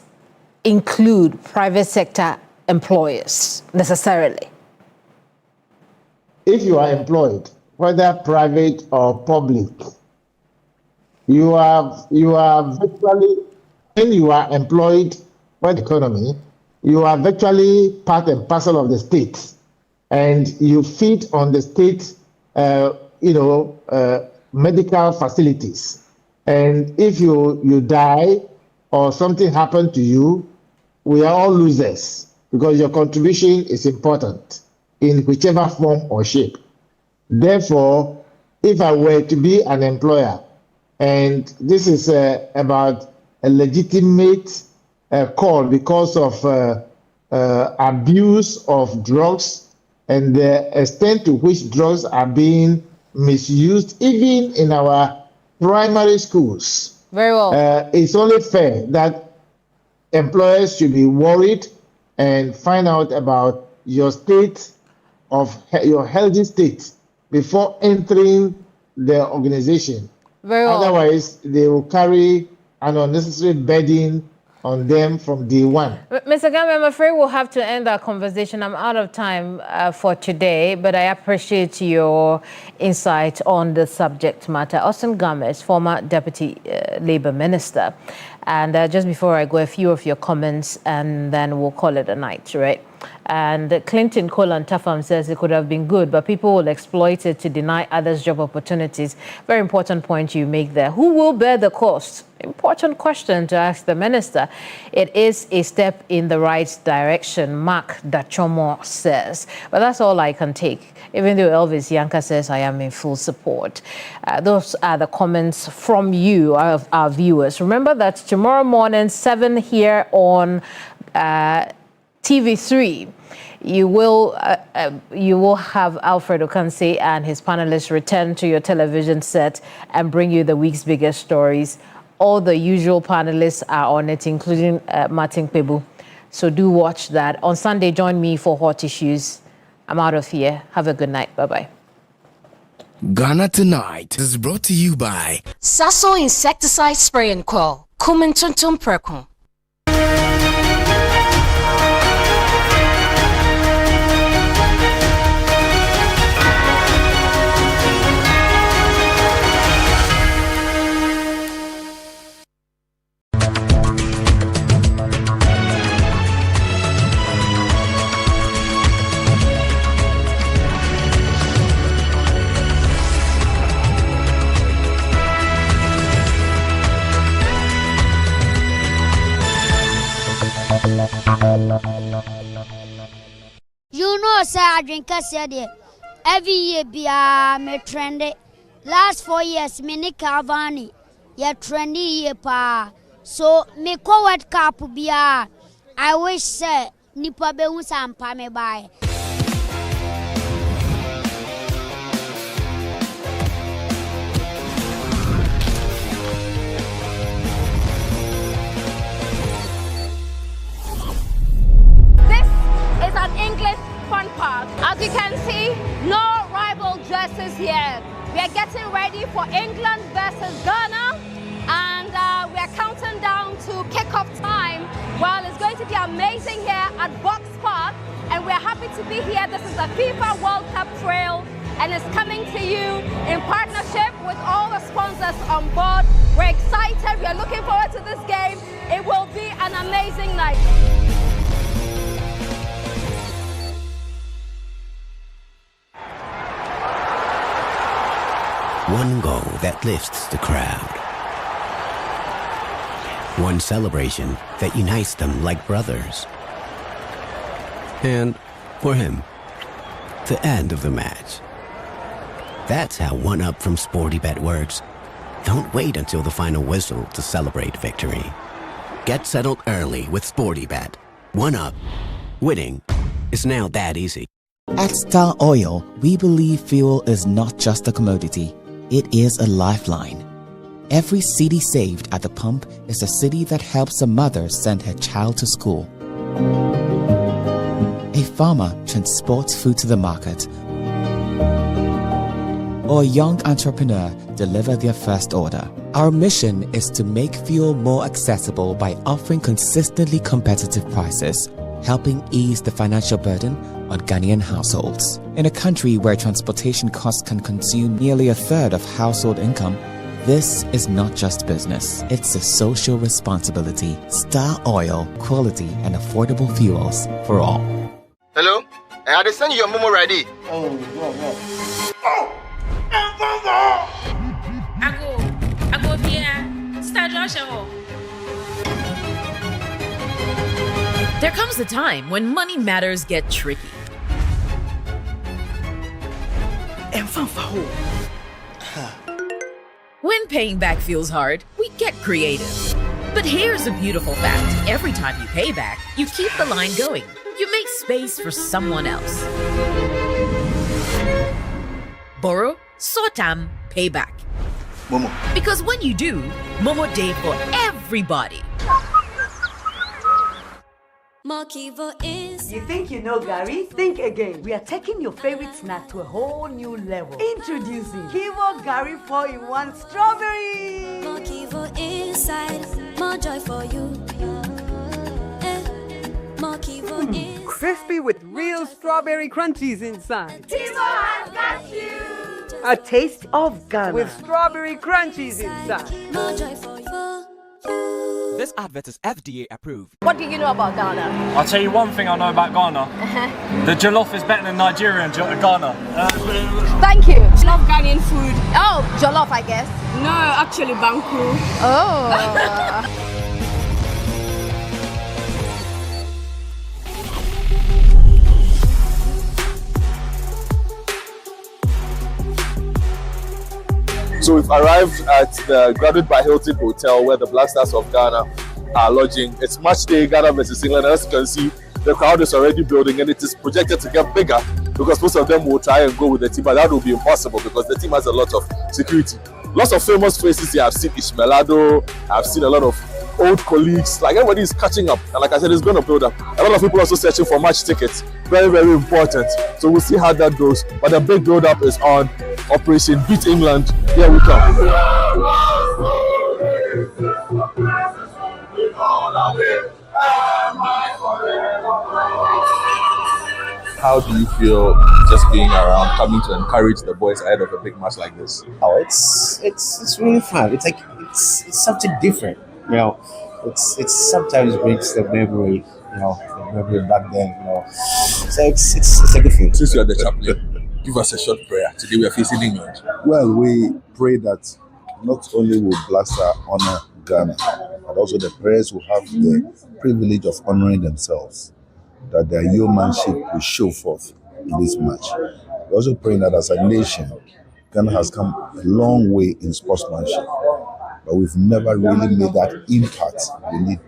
include private sector employers necessarily? If you are employed, whether private or public, you are virtually, when you are employed by the economy, you are virtually part and parcel of the state, and you feed on the state, medical facilities. And if you die or something happened to you, we are all losers because your contribution is important in whichever form or shape. Therefore, if I were to be an employer, and this is about a legitimate call because of abuse of drugs and the extent to which drugs are being misused, even in our primary schools. Very well. It's only fair that employers should be worried and find out about your state of your healthy state before entering the organization. Very well. Otherwise, they will carry an unnecessary burden on them from day one. Mr. Gambi, I'm afraid we'll have to end our conversation. I'm out of time for today, but I appreciate your insight on the subject matter. Austin Gomez, former Deputy Labour Minister. And just before I go, a few of your comments, and then we'll call it a night, right? And Clinton Colin Tafam says it could have been good, but people will exploit it to deny others job opportunities. Very important point you make there. Who will bear the cost? Important question to ask the minister. It is a step in the right direction, Mark Dachomo says. But that's all I can take. Even though Elvis Yanka says I am in full support. Those are the comments from you, our viewers. Remember that tomorrow morning, 7 here on TV3, you will have Alfred Okanse and his panelists return to your television set and bring you the week's biggest stories. All the usual panelists are on it, including Martin Pebu. So do watch that. On Sunday, join me for Hot Issues. I'm out of here. Have a good night. Bye-bye. Ghana Tonight is brought to you by Sasso Insecticide Spray and Coil. Kumintuntum Perkun. You know, sir, I drink a said every year be me trendy. Last 4 years, me ni Cavani, ya trendy ye pa. So me coward cap be I wish sir nipa be unsampa me by. It's an English fun park. As you can see, no rival dresses here. We are getting ready for England versus Ghana, and we are counting down to kickoff time. Well, it's going to be amazing here at Box Park, and we're happy to be here. This is the FIFA World Cup Trail, and it's coming to you in partnership with all the sponsors on board. We're excited. We are looking forward to this game. It will be an amazing night. One goal that lifts the crowd. One celebration that unites them like brothers. And for him, the end of the match. That's how One Up from SportyBet works. Don't wait until the final whistle to celebrate victory. Get settled early with SportyBet. One Up. Winning is now that easy. At Star Oil, we believe fuel is not just a commodity. It is a lifeline. Every cedi saved at the pump is a cedi that helps a mother send her child to school. A farmer transports food to the market. Or a young entrepreneur deliver their first order. Our mission is to make fuel more accessible by offering consistently competitive prices, helping ease the financial burden on Ghanaian households. In a country where transportation costs can consume nearly a third of household income, this is not just business, it's a social responsibility. Star Oil, quality and affordable fuels for all. Hello? I understand your momo ready. Oh, I go, There comes a time when money matters get tricky. When paying back feels hard, we get creative. But here's a beautiful fact. Every time you pay back, you keep the line going. You make space for someone else. Borrow, Sotam, pay back. Momo. Because when you do, Momo Day for everybody. You think you know Gary? Think again. We are taking your favorite snack to a whole new level. Introducing Kivo Gary 4-in-1 Strawberry. More Kivo inside, more joy for you. More Kivo inside. Crispy with real strawberry crunchies inside. Kivo has got you. A taste of Ghana with strawberry crunchies inside. More joy for you. This advert is FDA approved. What do you know about Ghana? I'll tell you one thing I know about Ghana. The jollof is better than Nigerian Ghana. Thank you. Love Ghanaian food. Oh, jollof, I guess. No, actually banku. Oh. So we've arrived at the Graduate by Hilton Hotel where the Black Stars of Ghana are lodging. It's match day, Ghana versus England. As you can see, the crowd is already building and it is projected to get bigger because most of them will try and go with the team, but that will be impossible because the team has a lot of security. Lots of famous faces here. I've seen Ishmaelado, I've seen a lot of old colleagues. Like everybody is catching up, and like I said, it's going to build up. A lot of people also searching for match tickets. Very, very important. So we'll see how that goes. But the big build up is on Operation Beat England. Here we come. How do you feel just being around, coming to encourage the boys ahead of a big match like this? Oh, it's really fun. It's like it's something different. You know, it's sometimes brings the memory. You know, the memory back then. You know, so it's a good thing. Since you are the chaplain, give us a short prayer. Today we are facing England. Well, we pray that not only will Black Star honor Ghana, but also the players will have the privilege of honoring themselves, that their yeomanship will show forth in this match. We're also praying that as a nation, Ghana has come a long way in sportsmanship, but we've never really made that impact we needed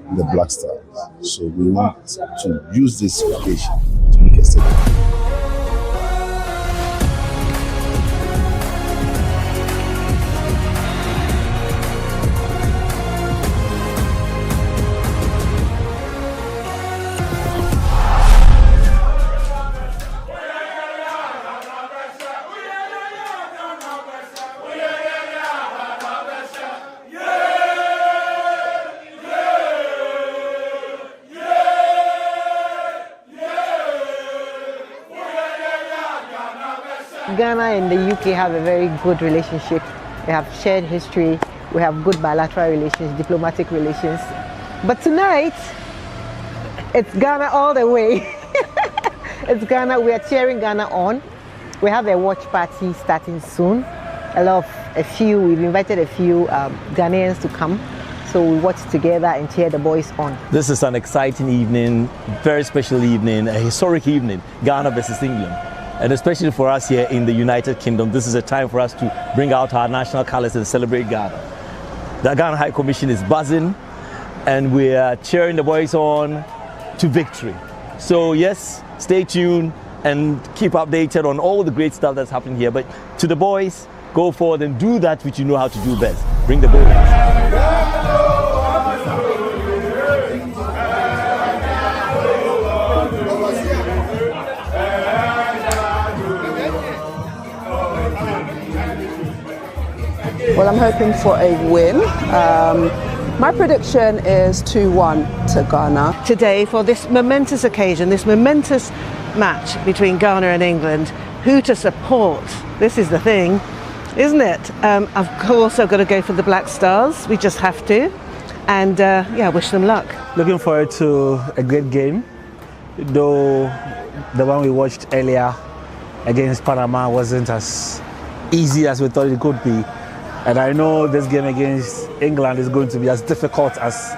in the Black Stars. So we want to use this occasion to make a statement. Ghana and the UK have a very good relationship. They have shared history. We have good bilateral relations, diplomatic relations. But tonight, it's Ghana all the way. It's Ghana. We are cheering Ghana on. We have a watch party starting soon. We've invited a few Ghanaians to come. So we watch together and cheer the boys on. This is an exciting evening, very special evening, a historic evening, Ghana versus England. And especially for us here in the United Kingdom, this is a time for us to bring out our national colors and celebrate Ghana. The Ghana High Commission is buzzing and we are cheering the boys on to victory. So yes, stay tuned and keep updated on all the great stuff that's happening here. But to the boys, go forward and do that which you know how to do best. Bring the goal in. Well, I'm hoping for a win. My prediction is 2-1 to Ghana. Today, for this momentous occasion, this momentous match between Ghana and England, who to support? This is the thing, isn't it? I've also got to go for the Black Stars. We just have to. And wish them luck. Looking forward to a great game, though the one we watched earlier against Panama wasn't as easy as we thought it could be. And I know this game against England is going to be as difficult as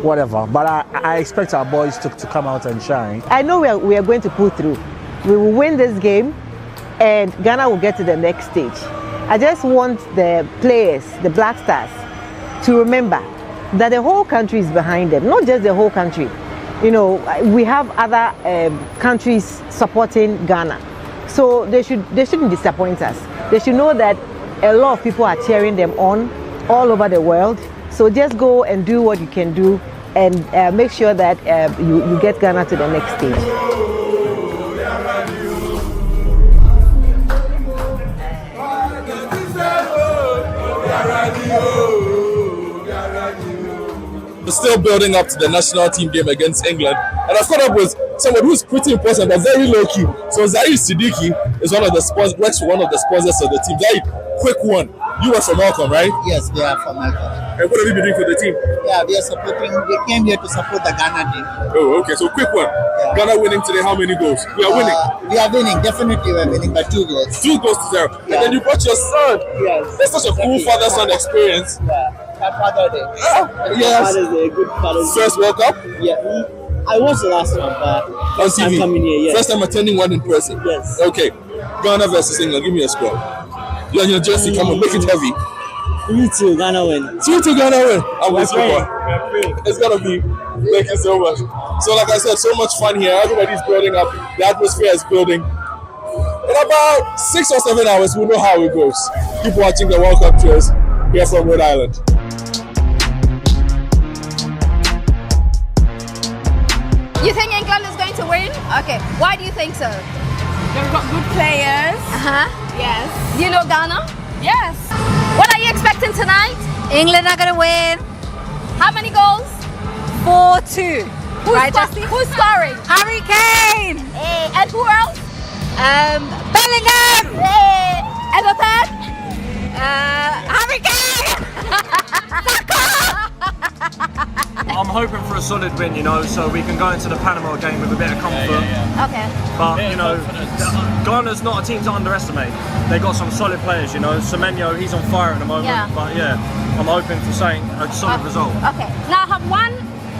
whatever. But I expect our boys to come out and shine. I know we are going to pull through. We will win this game and Ghana will get to the next stage. I just want the players, the Black Stars, to remember that the whole country is behind them, not just the whole country. You know, we have other countries supporting Ghana. So they shouldn't disappoint us. They should know that a lot of people are cheering them on all over the world. So just go and do what you can do and make sure that you get Ghana to the next stage. We're still building up to the national team game against England, and I've caught up with someone who's pretty important but very low key. So Zahid Siddiqui is works for one of the sponsors of the team. Zahid, quick one. You were from Malcolm, right? Yes, they are from Malcolm. And what have you been doing for the team? Yeah, we came here to support the Ghana team. Oh, okay. So quick one. Yeah. Ghana winning today. How many goals? We are winning. We are winning. Definitely, we are winning by 2 goals. 2 goals to 0. Yeah. And then you brought your son. Yes. That's such a cool father-son experience. Yeah. Father Day. Yes. Father's Day, good Father's Day. First World Cup? Yeah. I watched the last one, but first time coming here. Yes. First time attending one in person. Yes. Okay. Ghana versus England. Give me a score. You're on your jersey. Come on, make it heavy. 3-2 Ghana win. 2-2 Ghana win. I'm with you, boy. It's gonna be. Thank you so much. So, like I said, so much fun here. Everybody's building up. The atmosphere is building. In about 6 or 7 hours, we'll know how it goes. Keep watching the World Cup tours here from Rhode Island. You think England is going to win? Okay. Why do you think so? They've got good players. Yes. Do you know Ghana? Yes. What are you expecting tonight? England are going to win. How many goals? 4-2. Who's scoring? Harry Kane. Hey, and who else? Bellingham. Hey, and the third? Harry Kane. I'm hoping for a solid win, you know, so we can go into the Panama game with a bit of comfort. Okay. But, you know, Ghana's not a team to underestimate. They got some solid players, you know. Semenyo, he's on fire at the moment. Yeah. But, yeah, I'm hoping for saying a solid result. Okay. Now, I have one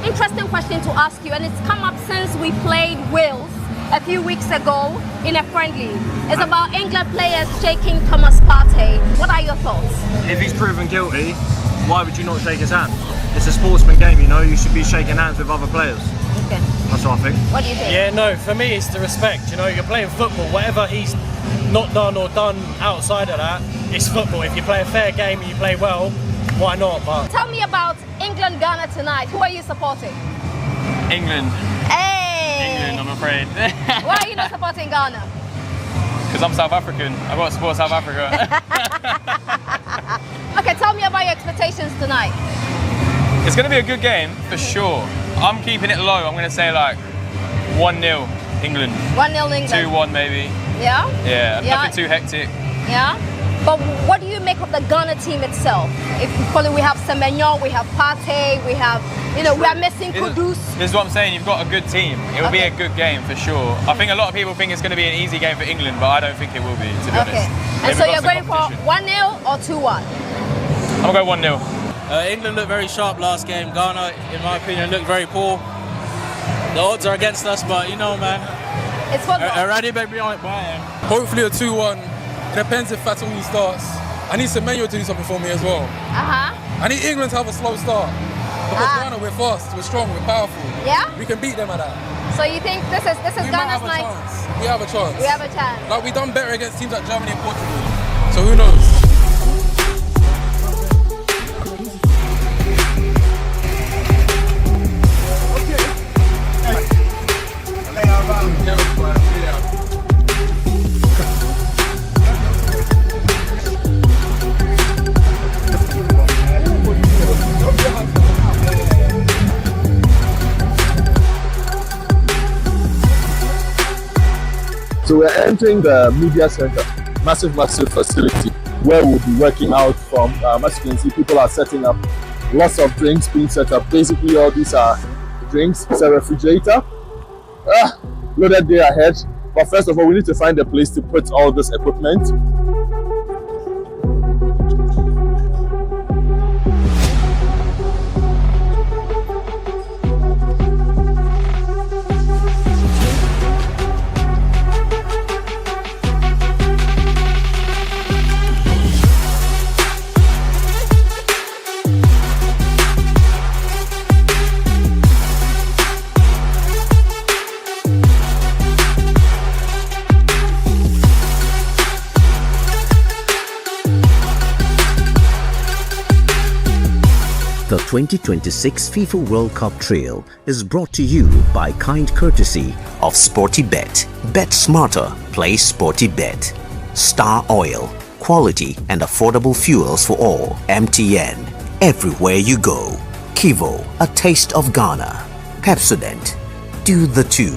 interesting question to ask you, and it's come up since we played Wales a few weeks ago in a friendly. It's about England players shaking Thomas Partey. What are your thoughts? If he's proven guilty, why would you not shake his hand? It's a sportsman game, you know, you should be shaking hands with other players. Okay. That's what I think. What do you think? Yeah, no, for me it's the respect, you know, you're playing football, whatever he's not done or done outside of that, it's football. If you play a fair game and you play well, why not? But tell me about England-Ghana tonight. Who are you supporting? England. Hey! England, I'm afraid. Why are you not supporting Ghana? Because I'm South African. I've got to support South Africa. Okay, tell me about your expectations tonight. It's going to be a good game, for sure. I'm keeping it low. I'm going to say like 1-0 England. 1-0 England. 2-1 maybe. Yeah? Yeah, nothing too hectic. Yeah? But what do you make of the Ghana team itself? If we have Semenyo, we have Partey, we have, you know, we are missing Kudus. This is what I'm saying, you've got a good team. It will be a good game for sure. I think a lot of people think it's going to be an easy game for England, but I don't think it will be, to be honest. And so you're going for 1-0 or 2-1? I'm going to go 1-0. England looked very sharp last game. Ghana, in my opinion, looked very poor. The odds are against us, but you know, man. It's football. Hopefully a 2-1. Depends if Fatou starts. I need Semenyo to do something for me as well. I need England to have a slow start. Because Ghana, we're fast, we're strong, we're powerful. Yeah? We can beat them at that. So you think this is Ghana's night? We have a chance. We have a chance. Like, we've done better against teams like Germany and Portugal. So who knows? So we're entering the media center, massive facility where we'll be working out from. As you can see, people are setting up lots of drinks being set up. Basically, all these are drinks. It's a refrigerator. Loaded day ahead. But first of all, we need to find a place to put all this equipment. The 2026 FIFA World Cup Trail is brought to you by kind courtesy of SportyBet. Bet smarter, play SportyBet. Star Oil, quality and affordable fuels for all. MTN, everywhere you go. Kivo, a taste of Ghana. Pepsodent, do the two.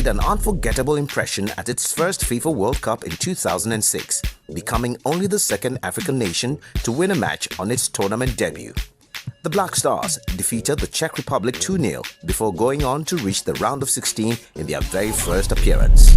An unforgettable impression at its first FIFA World Cup in 2006, becoming only the second African nation to win a match on its tournament debut. The Black Stars defeated the Czech Republic 2-0 before going on to reach the round of 16 in their very first appearance.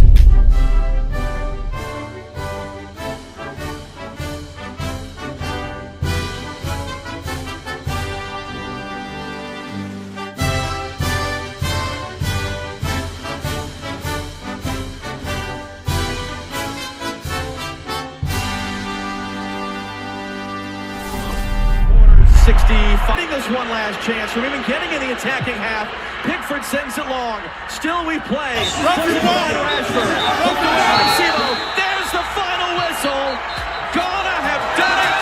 Giving us one last chance from even getting in the attacking half. Pickford sends it long. Still we play. Rashford. There's the final whistle. Ghana have done it.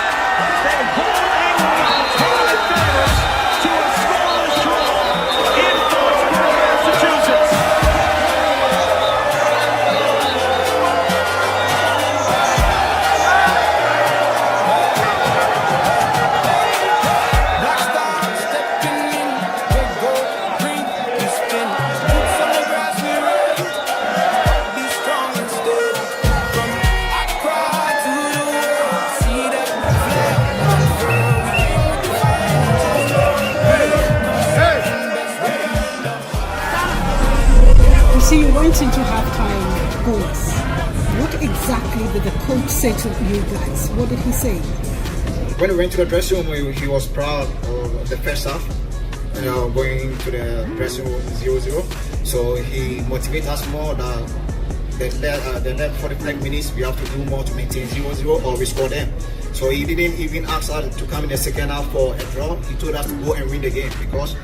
They hold England tournament favorites to a scoreless draw in Foxborough, Massachusetts. See, you went into halftime goals. What exactly did the coach say to you guys? What did he say? When we went to the dressing room, he was proud of the first half, going to the dressing room 0-0. So he motivated us more that the last 45 minutes we have to do more to maintain 0-0 or we score them. So he didn't even ask us to come in the second half for a draw. He told us to go and win the game because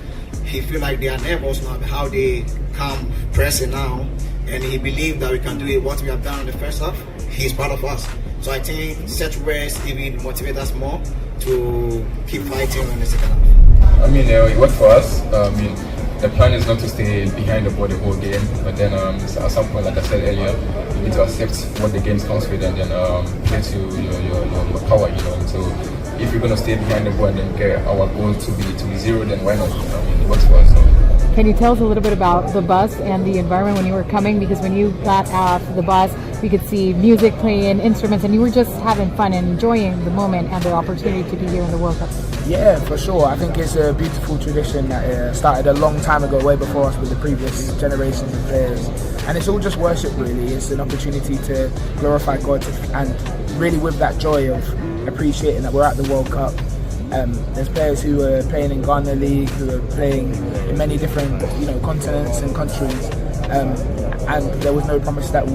he feel like they are nervous now how they come pressing now, and he believed that we can do it. What we have done in the first half, he's part of us. So I think such words even motivate us more to keep fighting in the second half. I mean, it worked for us. The plan is not to stay behind the ball the whole game, but then at some point, like I said earlier, you need to accept what the game comes with and then play to your power, So if you're gonna stay behind the ball and then get our goal to be zero, then why not? It works for us. Can you tell us a little bit about the bus and the environment when you were coming? Because when you got off the bus, we could see music playing, instruments, and you were just having fun and enjoying the moment and the opportunity to be here in the World Cup. Yeah, for sure. I think it's a beautiful tradition that started a long time ago, way before us with the previous generations of players. And it's all just worship, really. It's an opportunity to glorify God and really with that joy of appreciating that we're at the World Cup. There's players who are playing in Ghana League, who are playing in many different, continents and countries, and there was no promise that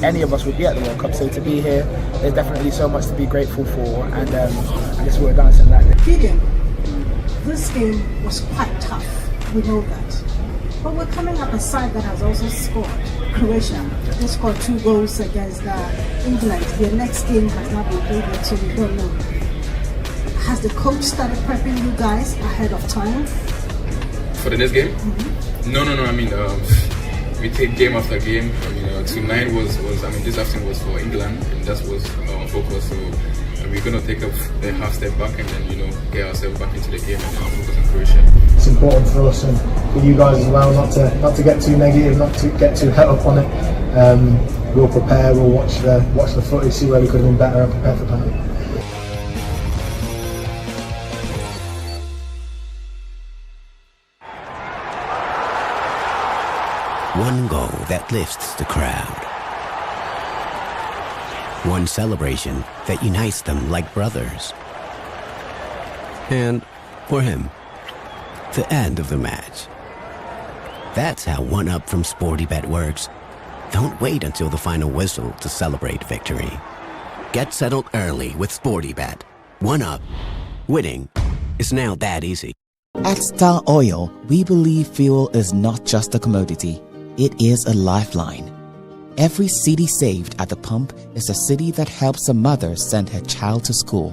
any of us would be at the World Cup. So to be here, there's definitely so much to be grateful for, and I guess we're dancing like that. Gideon, this game was quite tough. We know that, but we're coming up a side that has also scored. Croatia, they scored 2 goals against England. Their next game has not been played yet, so we don't know. Has the coach started prepping you guys ahead of time? For the next game? Mm-hmm. No. I mean, we take game after game. Tonight was this afternoon was for England, and that was our focus. So we're going to take a half step back and then, get ourselves back into the game and focus on Croatia. It's important for us and for you guys as well not to get too negative, not to get too het up on it. We'll prepare. We'll watch the footage, see where we could have been better, and prepare for penalty. One goal that lifts the crowd. One celebration that unites them like brothers. And for him, the end of the match. That's how One Up from SportyBet works. Don't wait until the final whistle to celebrate victory. Get settled early with SportyBet. One Up. Winning is now that easy. At Star Oil, we believe fuel is not just a commodity. It is a lifeline. Every cedi saved at the pump is a cedi that helps a mother send her child to school.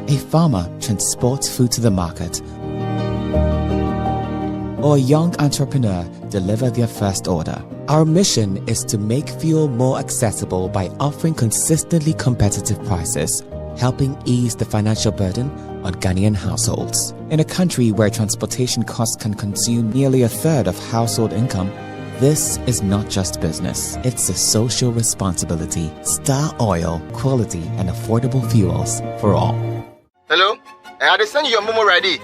A farmer transports food to the market. Or a young entrepreneur deliver their first order. Our mission is to make fuel more accessible by offering consistently competitive prices, helping ease the financial burden on Ghanaian households. In a country where transportation costs can consume nearly a third of household income, this is not just business, it's a social responsibility. Star Oil, quality and affordable fuels for all. Hello? I had to send you your momo ready.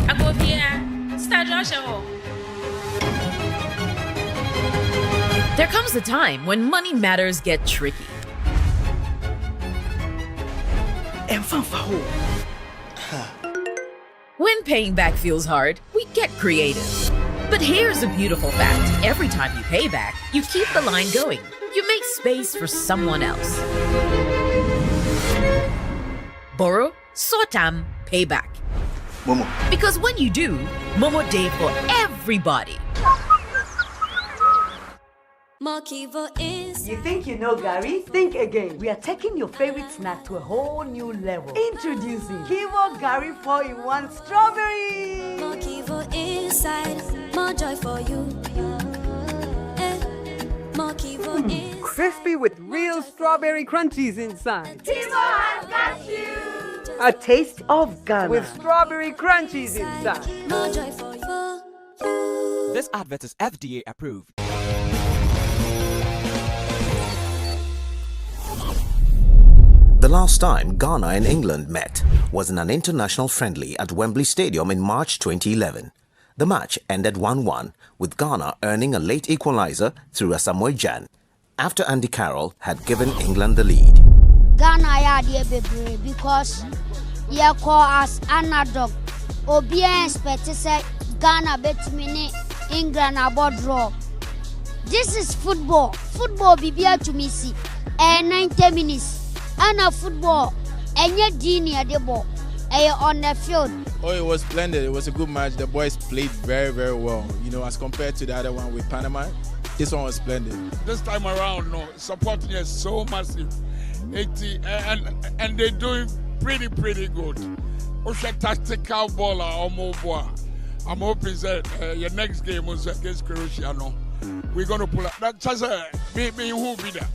I go here. Start Joshua. There comes a time when money matters get tricky. When paying back feels hard, we get creative. But here's a beautiful fact. Every time you pay back, you keep the line going. You make space for someone else. Borrow, Sotam, pay back. Momo. Because when you do, Momo Day for everybody. You think you know Gary? Think again. We are taking your favorite snack to a whole new level. Introducing Kivo Gary 4-in-1 Strawberry. More Kivo inside, more joy for you. More Kivo inside. Crispy with real strawberry crunchies inside. Kivo has got you. A taste of Ghana with strawberry crunchies inside. More joy for you. This advert is FDA approved. The last time Ghana and England met was in an international friendly at Wembley Stadium in March 2011. The match ended 1-1, with Ghana earning a late equalizer through Asamoah Gyan, after Andy Carroll had given England the lead. Ghana had a baby because you call us underdog. Obia expect to say Ghana bet me England about draw. This is football. Football be here to me see. 90 minutes. And a football, and yet Genie the ball, on the field. Oh, it was splendid. It was a good match. The boys played very, very well. You know, as compared to the other one with Panama, this one was splendid. This time around, no, supporting is so massive. 80 and they're doing pretty good. What's a tactical ball or more? I'm hoping that your next game was against Croatia. No, we're gonna pull up. That just me who will be there.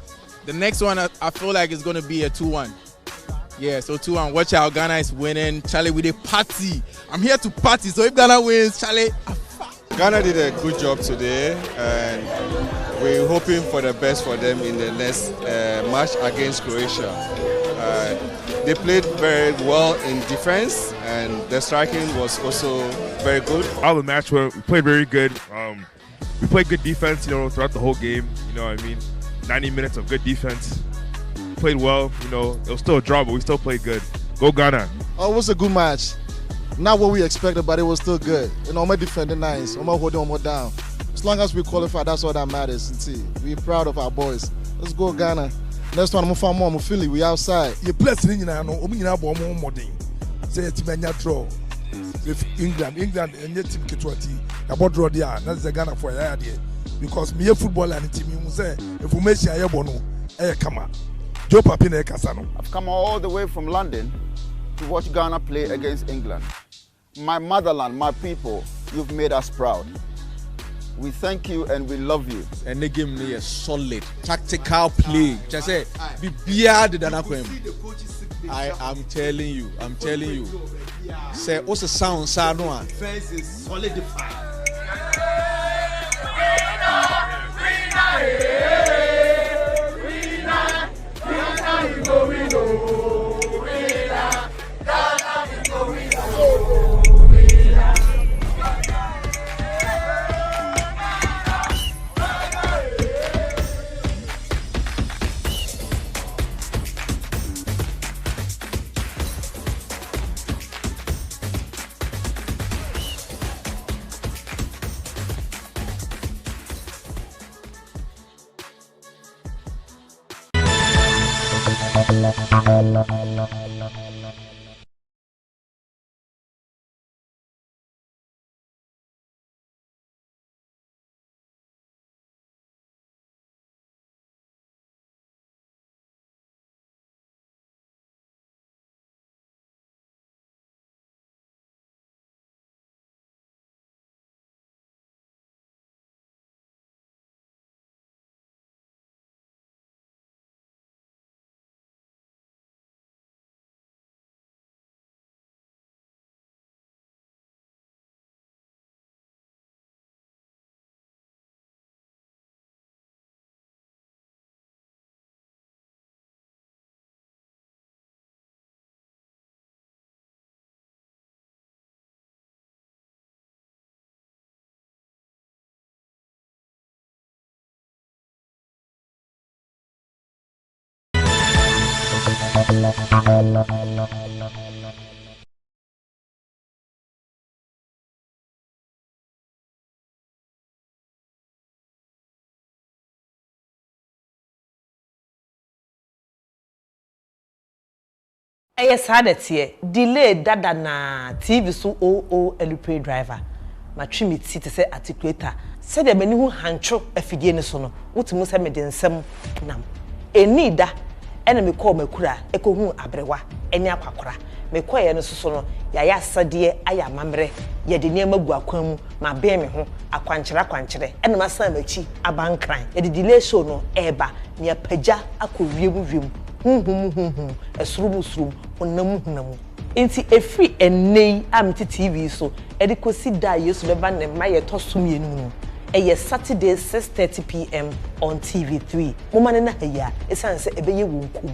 The next one, I feel like it's going to be a 2-1. Yeah, so 2-1. Watch out, Ghana is winning. Charlie with a party. I'm here to party, so if Ghana wins, Charlie. Ghana did a good job today, and we're hoping for the best for them in the next match against Croatia. They played very well in defense, and the striking was also very good. All the match, we played very good. We played good defense, throughout the whole game. You know what I mean? 90 minutes of good defense. Played well, it was still a draw, but we still played good. Go Ghana. Oh, it was a good match. Not what we expected, but it was still good. I'm defending nice. I'm holding them down. As long as we qualify, that's all that matters. See, we're proud of our boys. Let's go Ghana. Next one, I'm find more. I'm Philly. We outside. You play in say draw. If England and your team Ketwati, about draw there. That's the Ghana for a idea. Because me a footballer and team you say information I bono come on. Joe Papine Casano. I've come all the way from London to watch Ghana play against England. My motherland, my people, you've made us proud. We thank you and we love you. And they give me a solid tactical play. Just say be beyond than I am telling you. Say what's the sound no. Defense is solidified. We Yes, had it here. Delay dada na TV so LP driver. Ma trim seat say articulator. Said the many who hancho afidie ne so no. Wotimu say me de nsem nam. Eni da ena me call makura ekohu abrewa eni akwakora. Me call ye no so no ya asade aya mamre ye de niam agu akwan mu ma be me ho akwankyere ena ma san machi abankran ye de delay show no eba ne apagya akowiemu esrubu onam enti efri enei amti TV so edikosi da yesu beba ne maye tosumie nu eye Saturday 6:30 p.m. on TV3 momane na haya esanse ebeye wonkum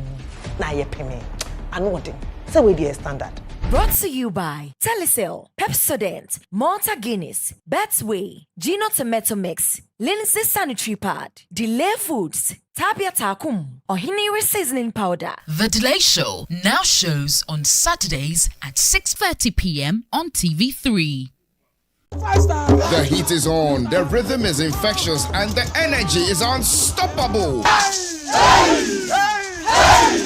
na ye peme anodin say we dey standard. Brought to you by Telecel, Pepsodent, Malta Guinness, Betway, Gino Tomato Mix, Lindsay Sanitary Pad, Delay Foods, Tabia Takum, Ohiniri Seasoning Powder. The Delay Show now shows on Saturdays at 6:30 p.m. on TV3. The heat is on, the rhythm is infectious, and the energy is unstoppable.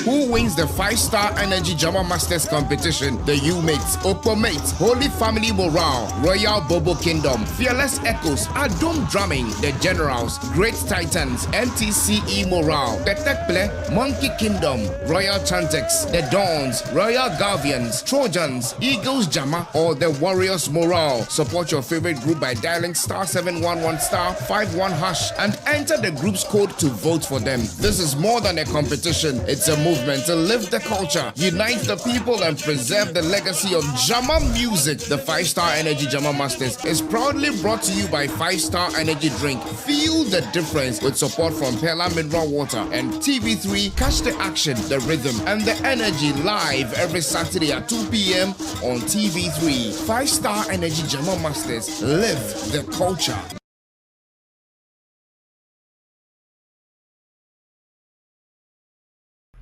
Who wins the 5-star Energy Jama Masters competition? The U-Mates, Opo-Mates, Holy Family Morale, Royal Bobo Kingdom, Fearless Echoes, Adum Drumming, The Generals, Great Titans, MTCE Morale, The Tekple, Monkey Kingdom, Royal Chantex, The Dawns, Royal Guardians, Trojans, Eagles Jama, or The Warriors Morale. Support your favorite group by dialing *711*51# and enter the group's code to vote for them. This is more than a competition. It's a movement to lift the culture, unite the people, and preserve the legacy of Jama music. The 5-star Energy Jama Masters is proudly brought to you by 5-star Energy Drink. Feel the difference with support from Pella Mineral Water and TV3. Catch the action, the rhythm, and the energy live every Saturday at 2 p.m. on TV3. 5-star Energy Jama Masters. Live the culture.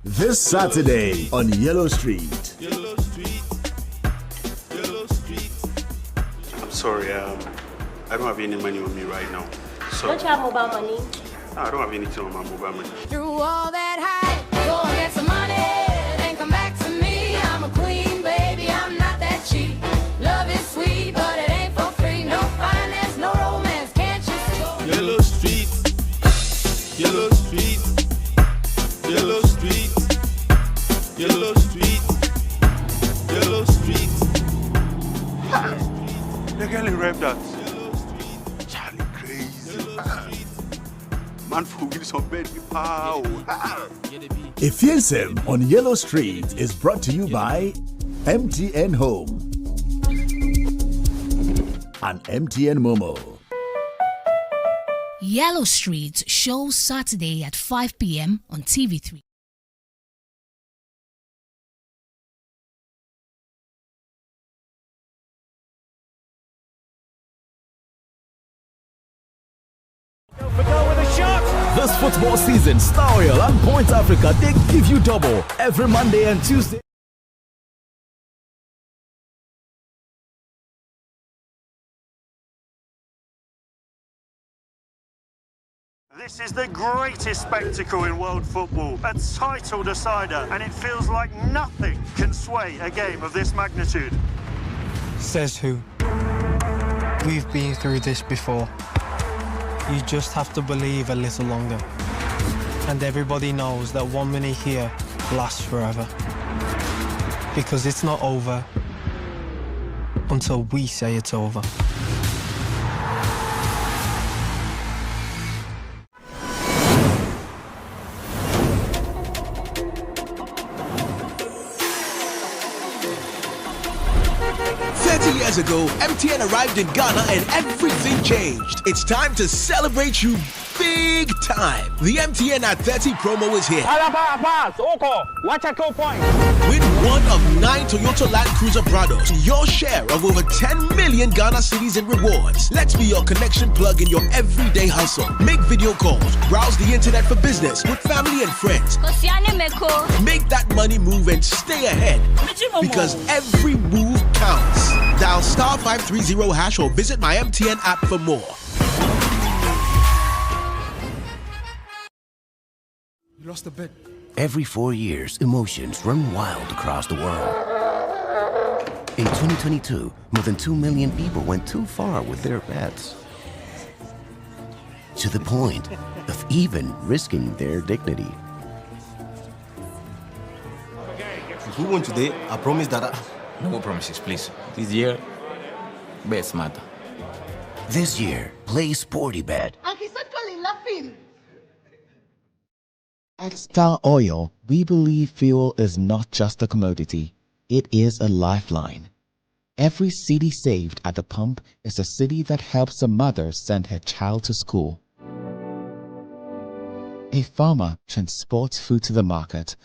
This Saturday on Yellow Street. I'm sorry, I don't have any money on me right now. So don't you have mobile money? I don't have anything on my mobile money. Through all that hype, go and get some money and come back to me. I'm a queen, baby, I'm not that cheap. Love is sweet, but it ain't for free. No finance, no romance, can't you see? Yellow Street, Yellow Street, Yellow Street, Yellow Street, Yellow Street. The girl in rap that. Charlie crazy. Man for give some bed be power. Efiensem on Yellow Street is brought to you by MTN Home and MTN Momo. Yellow Street shows Saturday at 5 p.m. on TV3. This football season, Star Oil and Point Africa, they give you double every Monday and Tuesday. This is the greatest spectacle in world football, a title decider, and it feels like nothing can sway a game of this magnitude. Says who? We've been through this before. You just have to believe a little longer. And everybody knows that 1 minute here lasts forever. Because it's not over until we say it's over. Years ago, MTN arrived in Ghana and everything changed. It's time to celebrate you big time. The MTN at 30 promo is here. Win one of 9 Toyota Land Cruiser Prados. Your share of over 10 million Ghana cedis in rewards. Let's be your connection plug in your everyday hustle. Make video calls, browse the internet for business with family and friends. Make that money move and stay ahead. Because every move counts. Dial *530# or visit my MTN app for more. You lost a bet. Every 4 years, emotions run wild across the world. In 2022, more than 2 million people went too far with their bets. To the point of even risking their dignity. If we win today, I promise that No more promises, please. This year, bets matter. This year, play Sporty Bet. And he's actually laughing. At Star Oil, we believe fuel is not just a commodity, it is a lifeline. Every cedi saved at the pump is a cedi that helps a mother send her child to school. A farmer transports food to the market,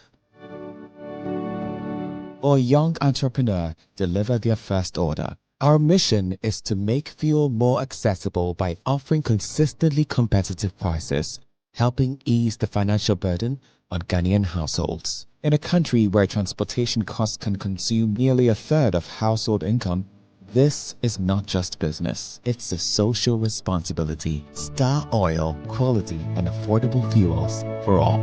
or a young entrepreneur deliver their first order. Our mission is to make fuel more accessible by offering consistently competitive prices, helping ease the financial burden on Ghanaian households. In a country where transportation costs can consume nearly a third of household income, this is not just business, it's a social responsibility. Star Oil, quality and affordable fuels for all.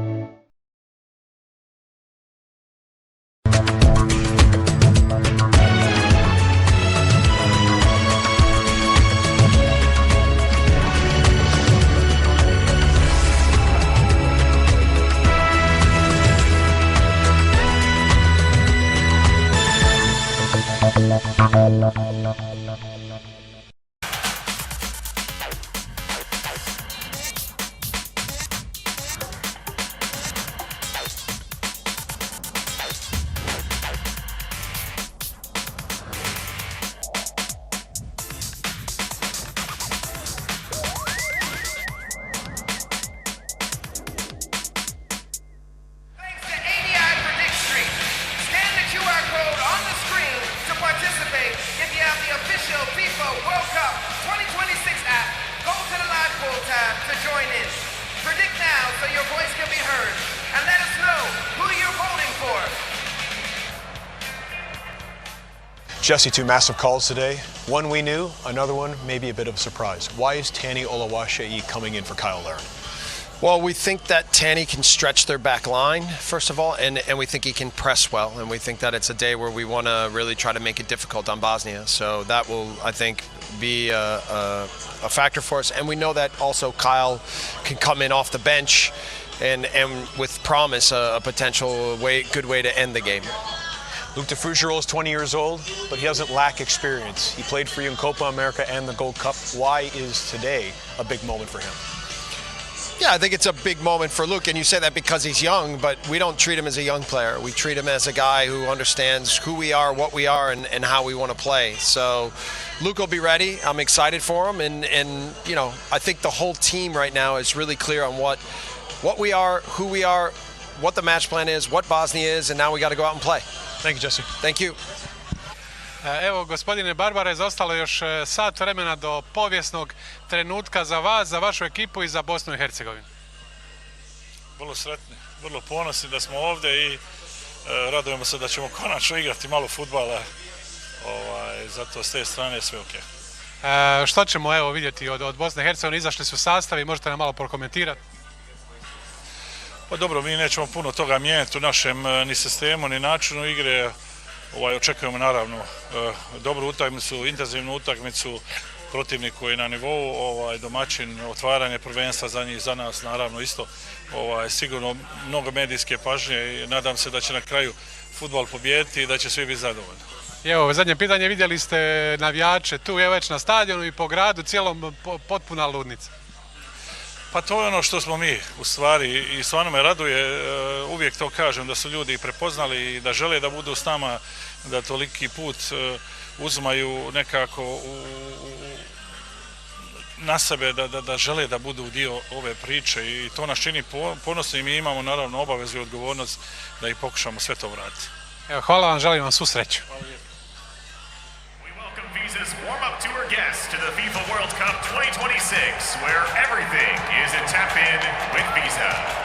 Jesse, 2 massive calls today. One we knew, another one maybe a bit of a surprise. Why is Tani Oluwaseyi coming in for Kyle Larin? Well, we think that Tani can stretch their back line, first of all, and we think he can press well, and we think that it's a day where we want to really try to make it difficult on Bosnia. So that will, I think, be a factor for us. And we know that also Kyle can come in off the bench and with promise a potential good way to end the game. Luke DeFugero is 20 years old, but he doesn't lack experience. He played for you in Copa America and the Gold Cup. Why is today a big moment for him? Yeah, I think it's a big moment for Luke, and you say that because he's young, but we don't treat him as a young player. We treat him as a guy who understands who we are, what we are, and how we want to play. So Luke will be ready. I'm excited for him, and you know, I think the whole team right now is really clear on what we are, who we are, what the match plan is, what Bosnia is, and now we got to go out and play. Thank you, Jesse. Thank you. Evo, gospodine Barbara, zostalo još sat vremena do povijesnog trenutka za vas, za vašu ekipu i za Bosnu i Hercegovinu. Vrlo sretni, vrlo ponosni da smo ovdje i radujemo se da ćemo konačno igrati malo fudbala. Zato s te strane sve ok. Što ćemo evo vidjeti od Bosne i Hercegovine? Izašli su sastavi, možete nam malo prokomentirati? Pa dobro, mi nećemo puno toga mijenjati u našem ni sistemu, ni načinu igre. Očekujemo naravno dobru utakmicu, intenzivnu utakmicu, protivnik koji je na nivou, domaćin, otvaranje prvenstva za njih, za nas naravno isto. Sigurno mnogo medijske pažnje i nadam se da će na kraju fudbal pobijediti i da će svi biti zadovoljni. Evo, zadnje pitanje, vidjeli ste navijače tu, evo već na stadionu i po gradu, cijelom potpuna ludnica. Pa to je ono što smo mi u stvari i stvarno me raduje, uvijek to kažem, da su ljudi prepoznali i da žele da budu s nama, da toliki put uzmaju nekako na sebe, da žele da budu dio ove priče i to nas čini ponosnim i mi imamo naravno obavezu i odgovornost da ih pokušamo sve to vratiti. Evo, hvala vam, želim vam svu sreću. Visa's warm-up tour guests to the FIFA World Cup 2026, where everything is a tap-in with Visa.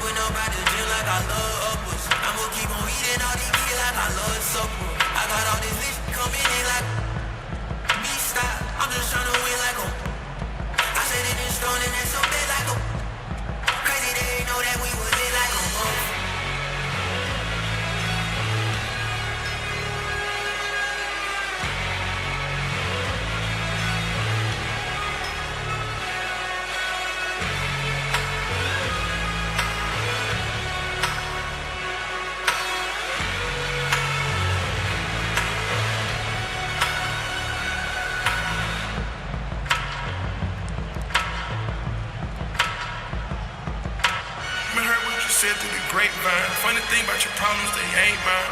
Jumping up out the gym like I love uppers. I'ma keep on eating all these kids like I love supper. I got all this list coming in like me style. I'm just trying to win like I said it in stone and that's so big like crazy they ain't know that we was lit like said through the grapevine. Funny thing about your problems, they ain't mine.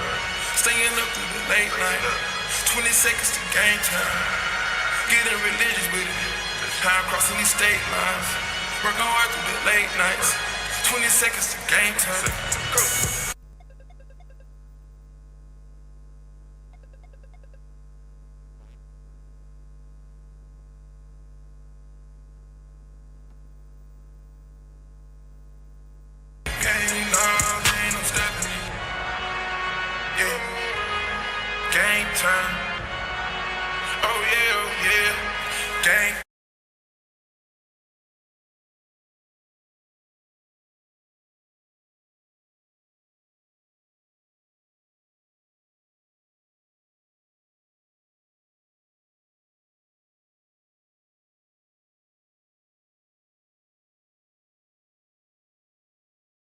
Staying up through the late night. 20 seconds to game time. Getting religious with it. Time crossing these state lines. Working hard through the late nights. 20 seconds to game time. Go.